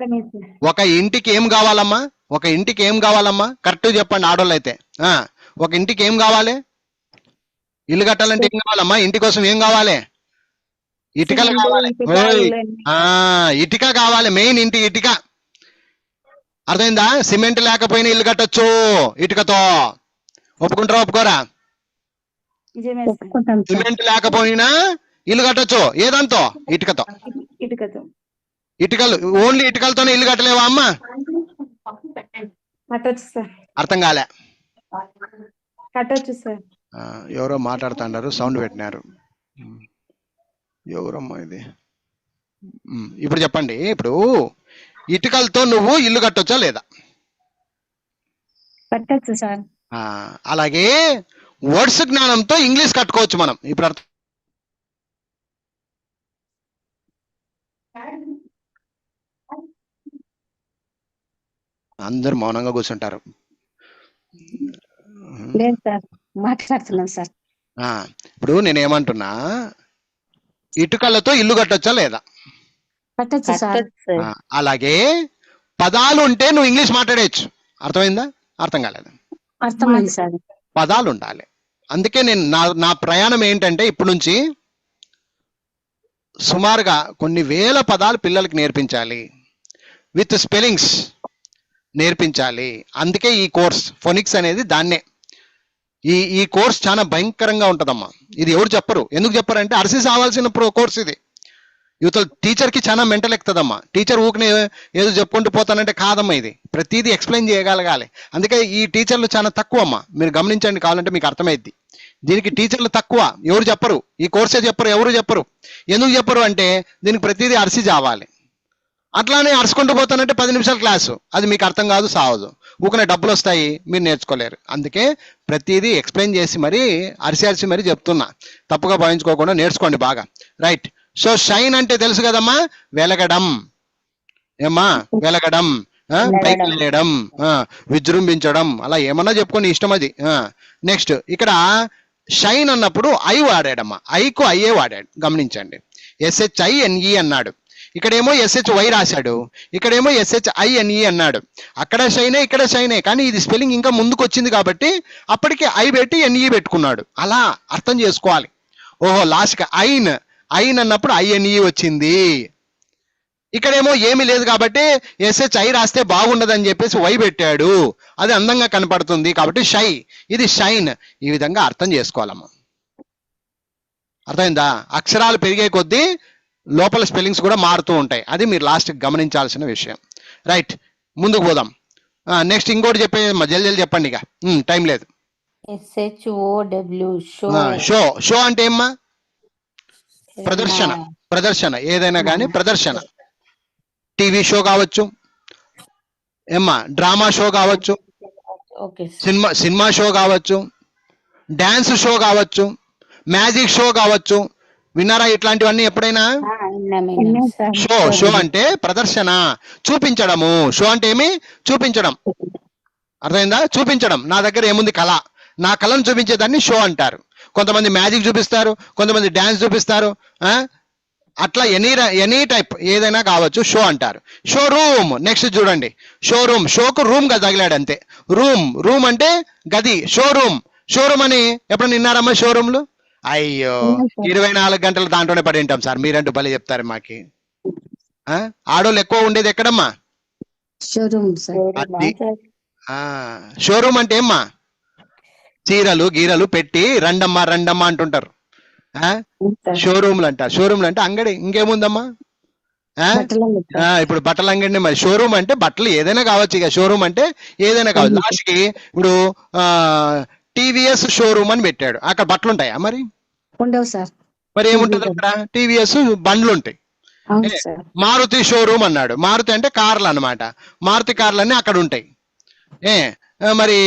ఒక ఇంటికి ఏం కావాలమ్మా? ఒక ఇంటికి ఏం కావాలమ్మా? కరెక్ట్ చెప్పండి ఆడోళ్ళు అయితే. ఒక ఇంటికి ఏం కావాలి? ఇల్లు కట్టాలంటే ఏం కావాలమ్మా? ఇంటి కోసం ఏం కావాలి? ఇటుకలు కావాలి. ఇటుక కావాలి, మెయిన్ ఇంటి ఇటుక. అర్థమైందా? సిమెంట్ లేకపోయినా ఇల్లు కట్టొచ్చు ఇటుకతో. ఒప్పుకుంటారా ఒప్పుకోరా? నిజమే సార్. ఒప్పుకుంటాం సార్. సిమెంట్ లేకపోయినా ఇల్లు కట్టొచ్చు. ఏదంతో? ఇటుకతో. ఇటుకతో. ఇటుకలు, ఓన్లీ ఇటుకలతోనే ఇల్లు కట్టలేవా అమ్మా? కట్టొచ్చు సార్. అర్థం కాలే? కట్టొచ్చు సార్. ఎవరో మాట్లాడుతున్నారు, సౌండ్ పెట్టినారు. ఎవరమ్మా ఇది? ఇప్పుడు చెప్పండి. ఇప్పుడు ఇటుకలతో నువ్వు ఇల్లు కట్టొచ్చా లేదా? కట్టొచ్చు సార్. అలాగే వర్డ్స్ జ్ఞానంతో ఇంగ్లీష్ కట్టుకోవచ్చు మనం. ఇప్పుడు అర్థం అందరు మౌనంగా కూర్చుంటారు. లేదు సార్, మాట్లాడుతున్నాం సార్. ఇప్పుడు నేనేమంటున్నా, ఇటుకలతో ఇల్లు కట్టొచ్చా లేదా? కట్టొచ్చు సార్. అలాగే పదాలు ఉంటే నువ్వు ఇంగ్లీష్ మాట్లాడేయచ్చు. అర్థమైందా? అర్థం కాలేదా? అర్థమైంది సార్. పదాలు ఉండాలి. అందుకే నేను నా ప్రయాణం ఏంటంటే ఇప్పటి నుంచి సుమారుగా కొన్ని వేల పదాలు పిల్లలకి నేర్పించాలి, విత్ స్పెల్లింగ్స్ నేర్పించాలి. అందుకే ఈ కోర్స్ ఫోనిక్స్ అనేది దాన్నే. ఈ కోర్స్ చాలా భయంకరంగా ఉంటుందమ్మా. ఇది ఎవరు చెప్పరు. ఎందుకు చెప్పారంటే అరసి సావాల్సిన కోర్స్ ఇది. యువతల టీచర్కి చాలా మెంటల్ ఎక్కుతుందమ్మా. టీచర్ ఊరిని ఏదో చెప్పుకుంటూ పోతానంటే కాదమ్మా, ఇది ప్రతిదీ ఎక్స్ప్లెయిన్ చేయగలగాలి. అందుకే ఈ టీచర్లు చాలా తక్కువ అమ్మా. మీరు గమనించండి, కావాలంటే మీకు అర్థమైద్ది. దీనికి టీచర్లు తక్కువ, ఎవరు చెప్పరు. ఈ కోర్సే చెప్పరు, ఎవరు చెప్పరు. ఎందుకు చెప్పరు అంటే దీనికి ప్రతిదీ అరసి చావాలి. అట్లానే అరుచుకుంటూ పోతానంటే 10 నిమిషాల క్లాసు, అది మీకు అర్థం కాదు, సావదు. ఊకనే డబ్బులు వస్తాయి, మీరు నేర్చుకోలేరు. అందుకే ప్రతిదీ ఎక్స్ప్లెయిన్ చేసి మరీ అరిసి మరీ చెప్తున్నా. తప్పుగా భావించుకోకుండా నేర్చుకోండి బాగా. రైట్. సో షైన్ అంటే తెలుసు కదమ్మా, వెలగడం. ఏమ్మా? వెలగడం, పైకి లేయడం, విజృంభించడం, అలా ఏమన్నా చెప్పుకొని ఇష్టం అది. నెక్స్ట్ ఇక్కడ షైన్ అన్నప్పుడు ఐ వాడాడమ్మా, ఐకు ఐఏ వాడాడు, గమనించండి. SHINE అన్నాడు, ఇక్కడేమో SHY రాశాడు, ఇక్కడేమో SHINE అన్నాడు. అక్కడ షైనే ఇక్కడ షైనే, కానీ ఇది స్పెల్లింగ్ ఇంకా ముందుకు వచ్చింది కాబట్టి అప్పటికి ఐ పెట్టి NE పెట్టుకున్నాడు. అలా అర్థం చేసుకోవాలి. ఓహో లాస్ట్కి ఐన్ అన్నప్పుడు INE వచ్చింది. ఇక్కడేమో ఏమీ లేదు కాబట్టి SHI రాస్తే బాగుండదని చెప్పేసి వై పెట్టాడు, అది అందంగా కనపడుతుంది కాబట్టి షై, ఇది షైన్. ఈ విధంగా అర్థం చేసుకోవాలమ్మా. అర్థమైందా? అక్షరాలు పెరిగే కొద్దీ లోపల స్పెల్లింగ్స్ కూడా మారుతూ ఉంటాయి, అది మీరు లాస్ట్ గమనించాల్సిన విషయం. రైట్, ముందుకు పోదాం. నెక్స్ట్ ఇంకోటి చెప్పేమ్మా, జల్దీ చెప్పండి, ఇక టైం లేదు. SHOW షో అంటే ఏమ్మా? ప్రదర్శన ఏదైనా కానీ ప్రదర్శన. టీవీ షో కావచ్చు ఏమ్మా, డ్రామా షో కావచ్చు, సినిమా షో కావచ్చు, డాన్స్ షో కావచ్చు, మ్యాజిక్ షో కావచ్చు. విన్నారా ఇట్లాంటివన్నీ ఎప్పుడైనా? షో అంటే ప్రదర్శన, చూపించడము. షో అంటే ఏమి? చూపించడం. అర్థమైందా? చూపించడం. నా దగ్గర ఏముంది కళ, నా కళను చూపించేదాన్ని షో అంటారు. కొంతమంది మ్యాజిక్ చూపిస్తారు, కొంతమంది డాన్స్ చూపిస్తారు, అట్లా ఎనీ టైప్ ఏదైనా కావచ్చు షో అంటారు. షోరూమ్. నెక్స్ట్ చూడండి, షోరూమ్. షోకు రూమ్ గా తగిలాడు అంతే. రూమ్ అంటే గది. షోరూమ్ అని ఎప్పుడు విన్నారమ్మా? షోరూమ్లు అయ్యో 24 గంటలు దాంట్లోనే పడి ఉంటాం సార్, మీరంటూ భలే చెప్తారు మాకి. ఆడోళ్ళు ఎక్కువ ఉండేది ఎక్కడమ్మా? షోరూమ్ అంటే ఏమ్మా? చీరలు గీరలు పెట్టి రండమ్మా అంటుంటారు, షోరూమ్లు అంటారు. షోరూమ్లు అంటే అంగడి, ఇంకేముందమ్మా? ఇప్పుడు బట్టల అంగడి. మరి షోరూమ్ అంటే బట్టలు ఏదైనా కావచ్చు, ఇక షోరూమ్ అంటే ఏదైనా కావచ్చు. లాస్ట్కి ఇప్పుడు TVS షోరూమ్ అని పెట్టాడు, అక్కడ బట్టలు ఉంటాయా? మరి ఉండవు సార్. మరి ఏముంటది అక్కడ? TVS బండ్లు ఉంటాయి. మారుతి షోరూమ్ అన్నాడు, మారుతి అంటే కార్లు అన్నమాట, మారుతి కార్లు అన్ని అక్కడ ఉంటాయి. మరి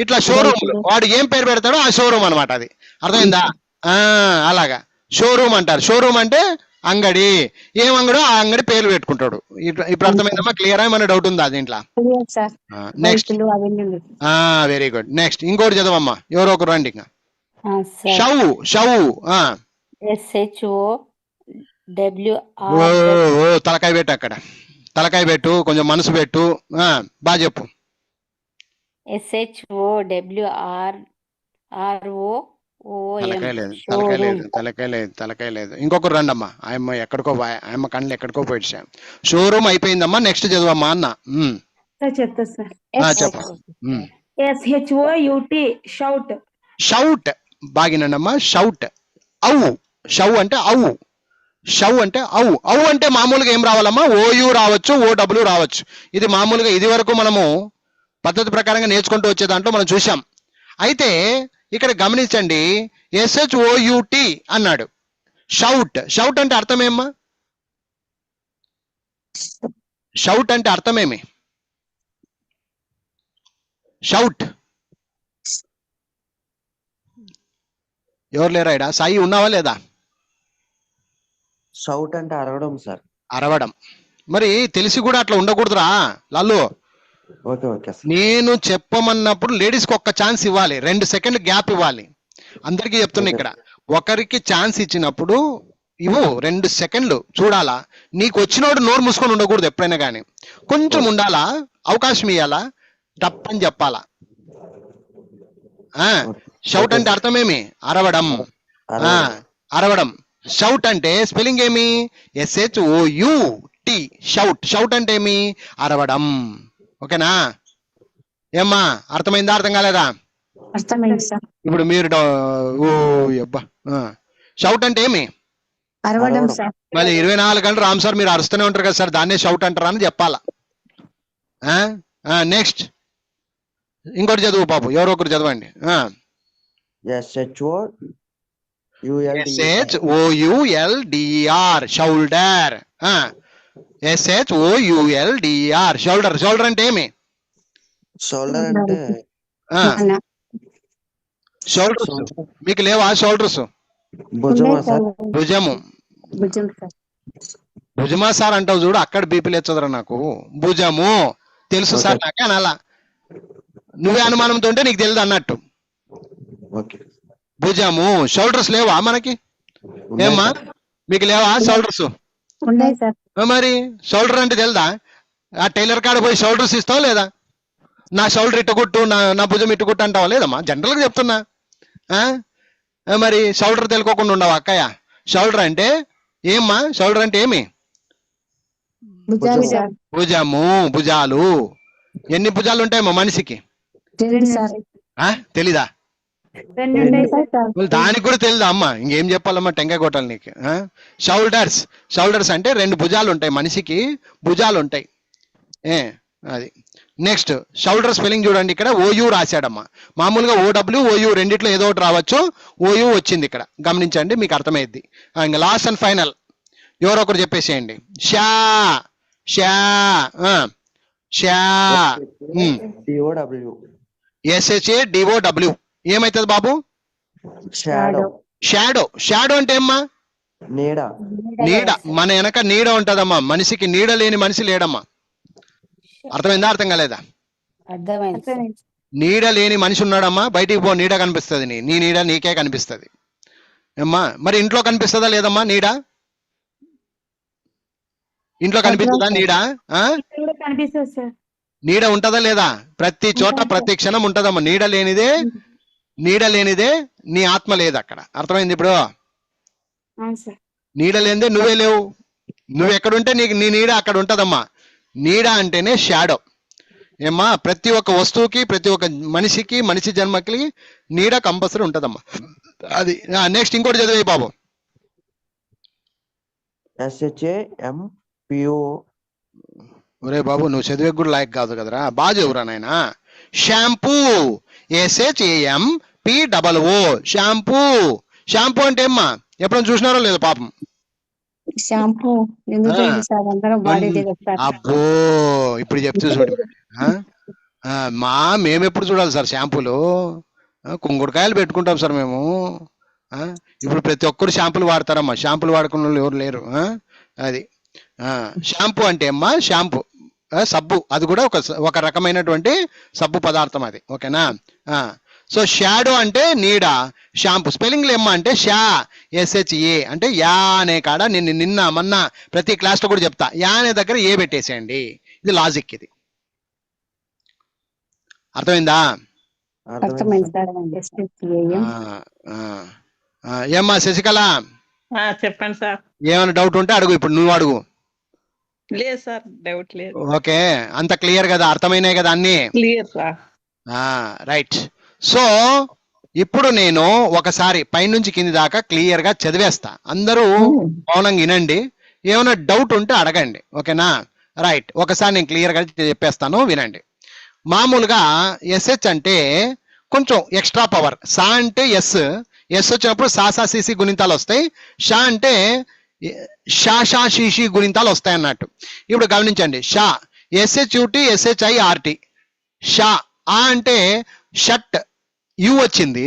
ఇట్లా షోరూమ్, వాడు ఏం పేరు పెడతాడో ఆ షోరూమ్ అనమాట, అది అర్థమైందా? అలాగా షోరూమ్ అంటారు. షోరూమ్ అంటే అంగడి, ఏం అంగడో ఆ అంగడి పేర్లు పెట్టుకుంటాడు. ఇప్పుడు అర్థమైందమ్మా? క్లియర్? ఏమైనా డౌట్ ఉందా దీంట్లో? Next, very good. నెక్స్ట్ ఇంకోటి చదవమ్మా, ఎవరో ఒకరు రండి. ఇంకా తలకాయ పెట్టు, అక్కడ తలకాయ పెట్టు, కొంచెం మనసు పెట్టు, బాగా చెప్పు. తలకాయ లేదు. ఇంకొకరు రండి అమ్మా, ఆయమ్మ ఎక్కడికో, ఆయమ్మ కళ్ళు ఎక్కడికో పోయి. షోరూమ్ అయిపోయిందమ్మా, నెక్స్ట్ చదవమ్మా అన్న. చెప్తా సార్. షౌట్. షౌట్ బాగినండమ్మా. షౌట్. షౌ అంటే అవు అంటే మామూలుగా ఏం రావాలమ్మా? OU రావచ్చు, OW రావచ్చు. ఇది మామూలుగా ఇది వరకు మనము పద్ధతి ప్రకారంగా నేర్చుకుంటూ వచ్చే దాంట్లో మనం చూసాం. అయితే ఇక్కడ గమనించండి, SHOUT అన్నాడు. షౌట్ అంటే అర్థమేమ్మా? షౌట్ అంటే అర్థమేమి? షౌట్ ఎవరు లేరా? సాయి ఉన్నావా లేదా? షౌట్ అంటే అరవడం సార్. అరవడం. మరి తెలిసి కూడా అట్లా ఉండకూడదురా లాలు. నేను చెప్పమన్నప్పుడు లేడీస్కి ఒక్క ఛాన్స్ ఇవ్వాలి, 2 సెకండ్లు గ్యాప్ ఇవ్వాలి. అందరికీ చెప్తున్నా, ఇక్కడ ఒకరికి ఛాన్స్ ఇచ్చినప్పుడు ఇవ్వు, 2 సెకండ్లు చూడాలా. నీకు వచ్చినోడు నోరు మూసుకొని ఉండకూడదు ఎప్పుడైనా కానీ, కొంచెం ఉండాలా, అవకాశం ఇవ్వాలా, తప్పని చెప్పాలా. షౌట్ అంటే అర్థమేమి? అరవడం. షౌట్ అంటే స్పెల్లింగ్ ఏమి? SHOUT. షౌట్ అంటే ఏమి? అరవడం. ఓకేనా? ఏమ్మా అర్థమైందా, అర్థం కాలేదా? ఇప్పుడు మీరు షౌట్ అంటే ఏమి? మళ్ళీ 24 గంటలు రామ్ సార్ మీరు అరుస్తూనే ఉంటారు కదా సార్, దాన్నే షౌట్ అంటారా అని చెప్పాలా. నెక్స్ట్ ఇంకోటి చదువు పాపు, ఎవరో ఒకరు చదవండి. SHOULDR షౌల్డర్. SHOULDR షోల్డర్ అంటే ఏమి? షోల్డర్స్ మీకు లేవా? షోల్డర్స్ భుజమా సార్ అంటావు చూడు, అక్కడ బీపీ లేచదురా నాకు. భుజము తెలుసు సార్ నాకు అని అలా నువ్వే అనుమానంతో ఉంటే నీకు తెలియదు అన్నట్టు. భుజము. షోల్డర్స్ లేవా మనకి? ఏమ్మా మీకు లేవా షోల్డర్స్? ఉన్నాయి సార్. మరి షోల్డర్ అంటే తెలుదా? ఆ టైలర్ కాడ పోయి షోల్డర్స్ ఇస్తావా లేదా? నా షోల్డర్ ఇట్టు కుట్టు, నా భుజం ఇట్టు కుట్టు అంటావా లేదమ్మా? జనరల్ గా చెప్తున్నా. మరి షోల్డర్ తెలుకోకుండా ఉండవా అక్కయ్య? షోల్డర్ అంటే ఏమ్మా? షోల్డర్ అంటే ఏమి? భుజాలు సార్. భుజము, భుజాలు. ఎన్ని భుజాలు ఉంటాయమ్మా మనిషికి? రెండు సార్. తెలీదా? రెండు ఉన్నాయి సార్. దానికి కూడా తెలుదా అమ్మా? ఇంకేం చెప్పాలమ్మా, టెంకాయ కొట్టాలి నీకు. షోల్డర్స్, షోల్డర్స్ అంటే రెండు భుజాలు ఉంటాయి మనిషికి, భుజాలు ఉంటాయి. అది నెక్స్ట్ షోల్డర్ స్పెల్లింగ్ చూడండి. ఇక్కడ ఓయూ రాశాడమ్మా. మామూలుగా ఓడబ్ల్యూ ఓయూ రెండిట్లో ఏదో ఒకటి రావచ్చు. ఓయూ వచ్చింది ఇక్కడ, గమనించండి, మీకు అర్థమైద్ది. ఇంకా లాస్ట్ అండ్ ఫైనల్ ఎవరో ఒకరు చెప్పేసేయండి. షా, షా, షా, DOW. SHADOW ఏమైతుంది బాబు? షాడో. షాడో. షాడో అంటే ఏమ్మా? నీడ. నీడ. మన వెనక నీడ ఉంటదమ్మా. మనిషికి నీడ లేని మనిషి లేడమ్మా. అర్థమైందా? అర్థం కాలేదా? అర్థమైంది. నీడ లేని మనిషి ఉన్నాడమ్మా. బయటికి పో, నీడ కనిపిస్తుంది. నీ నీడ నీకే కనిపిస్తుంది అమ్మా. మరి ఇంట్లో కనిపిస్తుందా లేదమ్మా నీడ? ఇంట్లో కనిపిస్తుందా నీడ? కనిపిస్తుంది సార్. నీడ ఉంటదా లేదా? ప్రతి చోట ప్రతి క్షణం ఉంటదమ్మా. నీడ లేనిదే నీ ఆత్మ లేదు అక్కడ. అర్థమైంది ఇప్పుడు? నీడ లేనిదే నువ్వే లేవు. నువ్వు ఎక్కడుంటే నీకు నీ నీడ అక్కడ ఉంటదమ్మా. నీడ అంటేనే షాడో ఏమ్మా. ప్రతి ఒక్క వస్తువుకి, ప్రతి ఒక్క మనిషికి, మనిషి జన్మకి నీడ కంపల్సరీ ఉంటదమ్మా. అది నెక్స్ట్ ఇంకోటి చదివే బాబు. SHAMPO. ఒరే బాబు, నువ్వు చదివే కూడా లాయక్ కాదు కదరా. బాగా చదువురా నాయనా. షాంపూ. SHAMPOO. షాంపూ. షాంపూ అంటే ఏమ్మా? ఎప్పుడైనా చూసినారో లేదు పాపం? షాంపూ ఎందుకు సార్? అందరం బాడీ సార్. అబ్బో, ఇప్పుడు చెప్తే చూడు. మేమెప్పుడు చూడాలి సార్ షాంపూలు? కుంకుడుకాయలు పెట్టుకుంటాం సార్ మేము. ఇప్పుడు ప్రతి ఒక్కరు షాంపూలు వాడతారమ్మా. షాంపూలు వాడుకున్న వాళ్ళు ఎవరు లేరు. అది షాంపూ అంటే అమ్మా, షాంపూ సబ్బు. అది కూడా ఒక రకమైనటువంటి సబ్బు పదార్థం అది. ఓకేనా? సో షాడో అంటే నీడ, షాంపూ. స్పెల్లింగ్ ఏమ్మా అంటే షా, SHA అంటే యా అనే కాడ నిన్న మొన్న ప్రతి క్లాస్ లో కూడా చెప్తా, యా అనే దగ్గర ఏ పెట్టేసేయండి. ఇది లాజిక్. ఇది అర్థమైందా? ఏమ్మా శశికళ, చెప్పండి సార్. ఏమైనా డౌట్ ఉంటే అడుగు. ఇప్పుడు నువ్వు అడుగు. లేదు సార్, డౌట్ లేదు. ఓకే, అంత క్లియర్ కదా? అర్థమైనాయి కదా అన్ని? Clear sir. రైట్. సో ఇప్పుడు నేను ఒకసారి పైనుంచి కింది దాకా క్లియర్ గా చదివేస్తా. అందరూ మౌనంగా వినండి. ఏమైనా డౌట్ ఉంటే అడగండి. ఓకేనా? రైట్. ఒకసారి నేను క్లియర్ గా చెప్పేస్తాను, వినండి. మామూలుగా SH అంటే కొంచెం ఎక్స్ట్రా పవర్. సా అంటే ఎస్ వచ్చినప్పుడు సాసా సిసి గుణింతాలు వస్తాయి. షా అంటే షా షీషి గుణింతాలు వస్తాయి అన్నట్టు. ఇప్పుడు గమనించండి. Shah, SHUT SHIRT. షా. ఆ అంటే షర్ట్, యు వచ్చింది.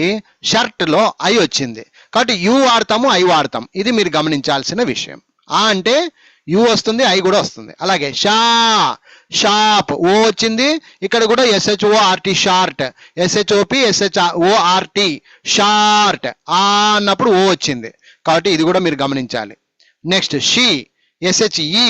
షర్ట్ లో ఐ వచ్చింది కాబట్టి యు వాడతాము, ఐ వాడతాం. ఇది మీరు గమనించాల్సిన విషయం. ఆ అంటే యు వస్తుంది, ఐ కూడా వస్తుంది. అలాగే షా, షాప్, ఓ వచ్చింది. ఇక్కడ కూడా SHORT short, SHOP SHORT short. ఆ అన్నప్పుడు ఓ వచ్చింది కాబట్టి ఇది కూడా మీరు గమనించాలి. Next she, SHE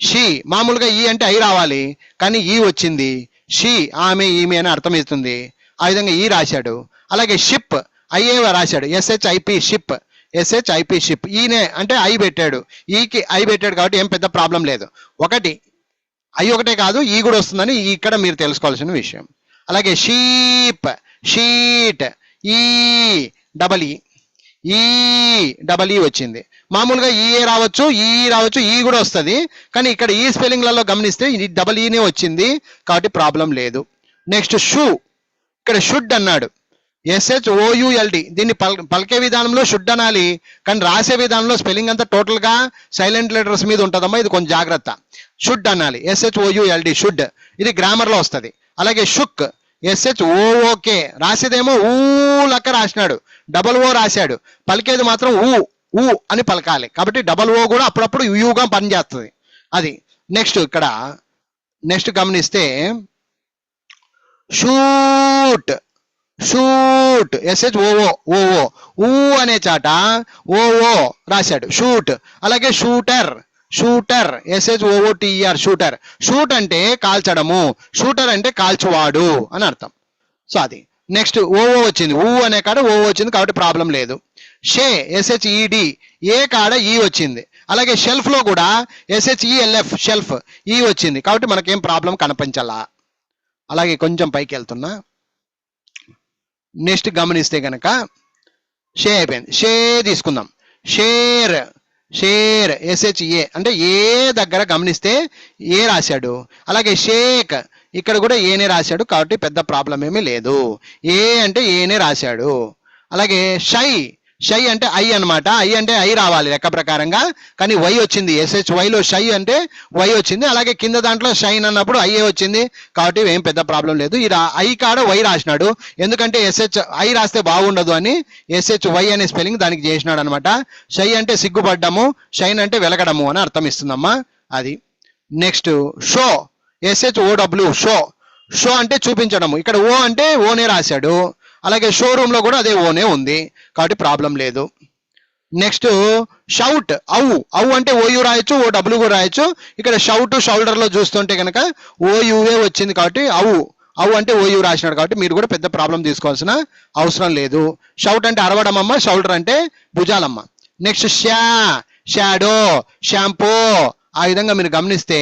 she. మామూలుగా ఈ అంటే ఐ రావాలి కానీ ఈ వచ్చింది. షీ ఆమె, ఈమె అని అర్థమవుతుంది. ఆ విధంగా ఈ రాశాడు. అలాగే షిప్, ఐఏ రాశాడు. SHIP ship, SHIP ship. ఈయనే అంటే ఐ పెట్టాడు, ఈకి ఐ పెట్టాడు కాబట్టి ఏం పెద్ద ప్రాబ్లం లేదు. ఒకటి ఐ ఒకటే కాదు, ఈ కూడా వస్తుందని ఇక్కడ మీరు తెలుసుకోవాల్సిన విషయం. అలాగే షీప్, షీట్, ఈ డబల్ ఈ వచ్చింది. మామూలుగా ఈఏ రావచ్చు, ఈ రావచ్చు, ఈ కూడా వస్తుంది కానీ ఇక్కడ ఈ స్పెల్లింగ్లలో గమనిస్తే ఇది డబల్ ఈనే వచ్చింది కాబట్టి ప్రాబ్లం లేదు. నెక్స్ట్ షూ, ఇక్కడ షుడ్ అన్నాడు. SHOULD. దీన్ని పలికే విధానంలో షుడ్ అనాలి కానీ రాసే విధానంలో స్పెల్లింగ్ అంతా టోటల్ గా సైలెంట్ లెటర్స్ మీద ఉంటుందమ్మా. ఇది కొంచెం జాగ్రత్త. షుడ్ అనాలి, SHOULD షుడ్. ఇది గ్రామర్ లో వస్తుంది. అలాగే షుక్, SHOOK. రాసేదేమో ఊ లెక్క రాసినాడు, డబల్ ఓ రాశాడు. పలికేది మాత్రం ఊ అని పలకాలి కాబట్టి డబల్ ఓ కూడా అప్పుడప్పుడు యూగా పనిచేస్తుంది. అది నెక్స్ట్. ఇక్కడ నెక్స్ట్ గమనిస్తే shoot, shoot S H O O O O ఊ అనే చాట ఓఓ రాశాడు షూట్. అలాగే shooter shooter S H O O T R shooter. Shoot అంటే కాల్చడము, షూటర్ అంటే కాల్చువాడు అని అర్థం. సో అది నెక్స్ట్ ఓఓ వచ్చింది, ఊ అనే కాడ ఓ వచ్చింది కాబట్టి ప్రాబ్లం లేదు. షే ఎస్హెచ్ఈడి ఏ కాడ ఈ వచ్చింది. అలాగే షెల్ఫ్ లో కూడా ఎస్హెచ్ఈఎల్ఎఫ్ షెల్ఫ్ ఈ వచ్చింది కాబట్టి మనకేం ప్రాబ్లం కనిపించాలా. అలాగే కొంచెం పైకి వెళ్తున్నా, నెక్స్ట్ గమనిస్తే గనక షే అయిపోయింది. షే తీసుకుందాం. షేర్ షేర్ ఎస్హెచ్ఏ అంటే ఏ దగ్గర గమనిస్తే ఏ రాశాడు. అలాగే షేక్ ఇక్కడ కూడా ఏనే రాశాడు కాబట్టి పెద్ద ప్రాబ్లం ఏమీ లేదు. ఏ అంటే ఏనే రాశాడు. అలాగే షై షై అంటే ఐ అనమాట. ఐ అంటే ఐ రావాలి లెక్క ప్రకారంగా, కానీ వై వచ్చింది. ఎస్హెచ్ వైలో షై అంటే వై వచ్చింది. అలాగే కింద దాంట్లో షైన్ అన్నప్పుడు ఐఏ వచ్చింది కాబట్టి ఏం పెద్ద ప్రాబ్లం లేదు. ఈ ఐ కాడ వై రాసినాడు, ఎందుకంటే ఎస్హెచ్ ఐ రాస్తే బాగుండదు అని ఎస్హెచ్ వై అనే స్పెల్లింగ్ దానికి చేసినాడు అనమాట. షై అంటే సిగ్గుపడ్డము, షైన్ అంటే వెలగడము అని అర్థం ఇస్తుందమ్మా. అది next show S H O W show. Show అంటే చూపించడము, ఇక్కడ ఓ అంటే ఓనే రాశాడు. అలాగే షోరూమ్ లో కూడా అదే ఓనే ఉంది కాబట్టి ప్రాబ్లం లేదు. నెక్స్ట్ షౌట్ ఔ ఔ అంటే ఓయు రాయొచ్చు, ఓ డబ్ల్యూ కూడా రాయొచ్చు. ఇక్కడ షౌట్ షోల్డర్ లో చూస్తుంటే కనుక ఓయుఏ వచ్చింది కాబట్టి ఔ అంటే ఓయు రాసినాడు కాబట్టి మీరు కూడా పెద్ద ప్రాబ్లం తీసుకోవాల్సిన అవసరం లేదు. షౌట్ అంటే అరవడం అమ్మ, షోల్డర్ అంటే భుజాలమ్మ. Next shadow shampoo. ఆ విధంగా మీరు గమనిస్తే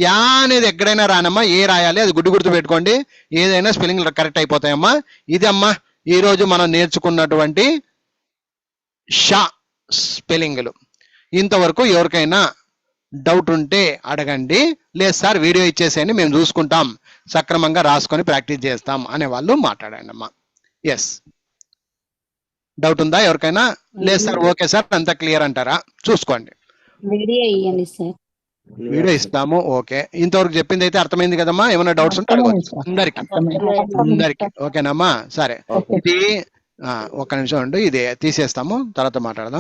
యా అనేది ఎక్కడైనా రానమ్మా, ఏ రాయాలి అది గుర్తు పెట్టుకోండి. ఏదైనా స్పెల్లింగ్ కరెక్ట్ అయిపోతాయమ్మా. ఇది అమ్మా ఈరోజు మనం నేర్చుకున్నటువంటి షా స్పెల్లింగ్లు. ఇంతవరకు ఎవరికైనా డౌట్ ఉంటే అడగండి, లేదు సార్ వీడియో ఇచ్చేసేయండి మేము చూసుకుంటాం, సక్రమంగా రాసుకొని ప్రాక్టీస్ చేస్తాం అనే వాళ్ళు మాట్లాడండి అమ్మా. ఎస్, డౌట్ ఉందా ఎవరికైనా? లేదు సార్ ఓకే సార్ అంతా క్లియర్ అంటారా? చూసుకోండి, వీడియో ఇవ్వండి సార్. వీడియో ఇస్తాము. ఓకే, ఇంతవరకు చెప్పింది అయితే అర్థమైంది కదమ్మా. ఏమైనా డౌట్స్ ఉంటే అడగవచ్చు అందరికి. ఓకేనమ్మా, సరే. ఇది ఒక్క నిమిషం అండి, ఇది తీసేస్తాము, తర్వాత మాట్లాడదాం.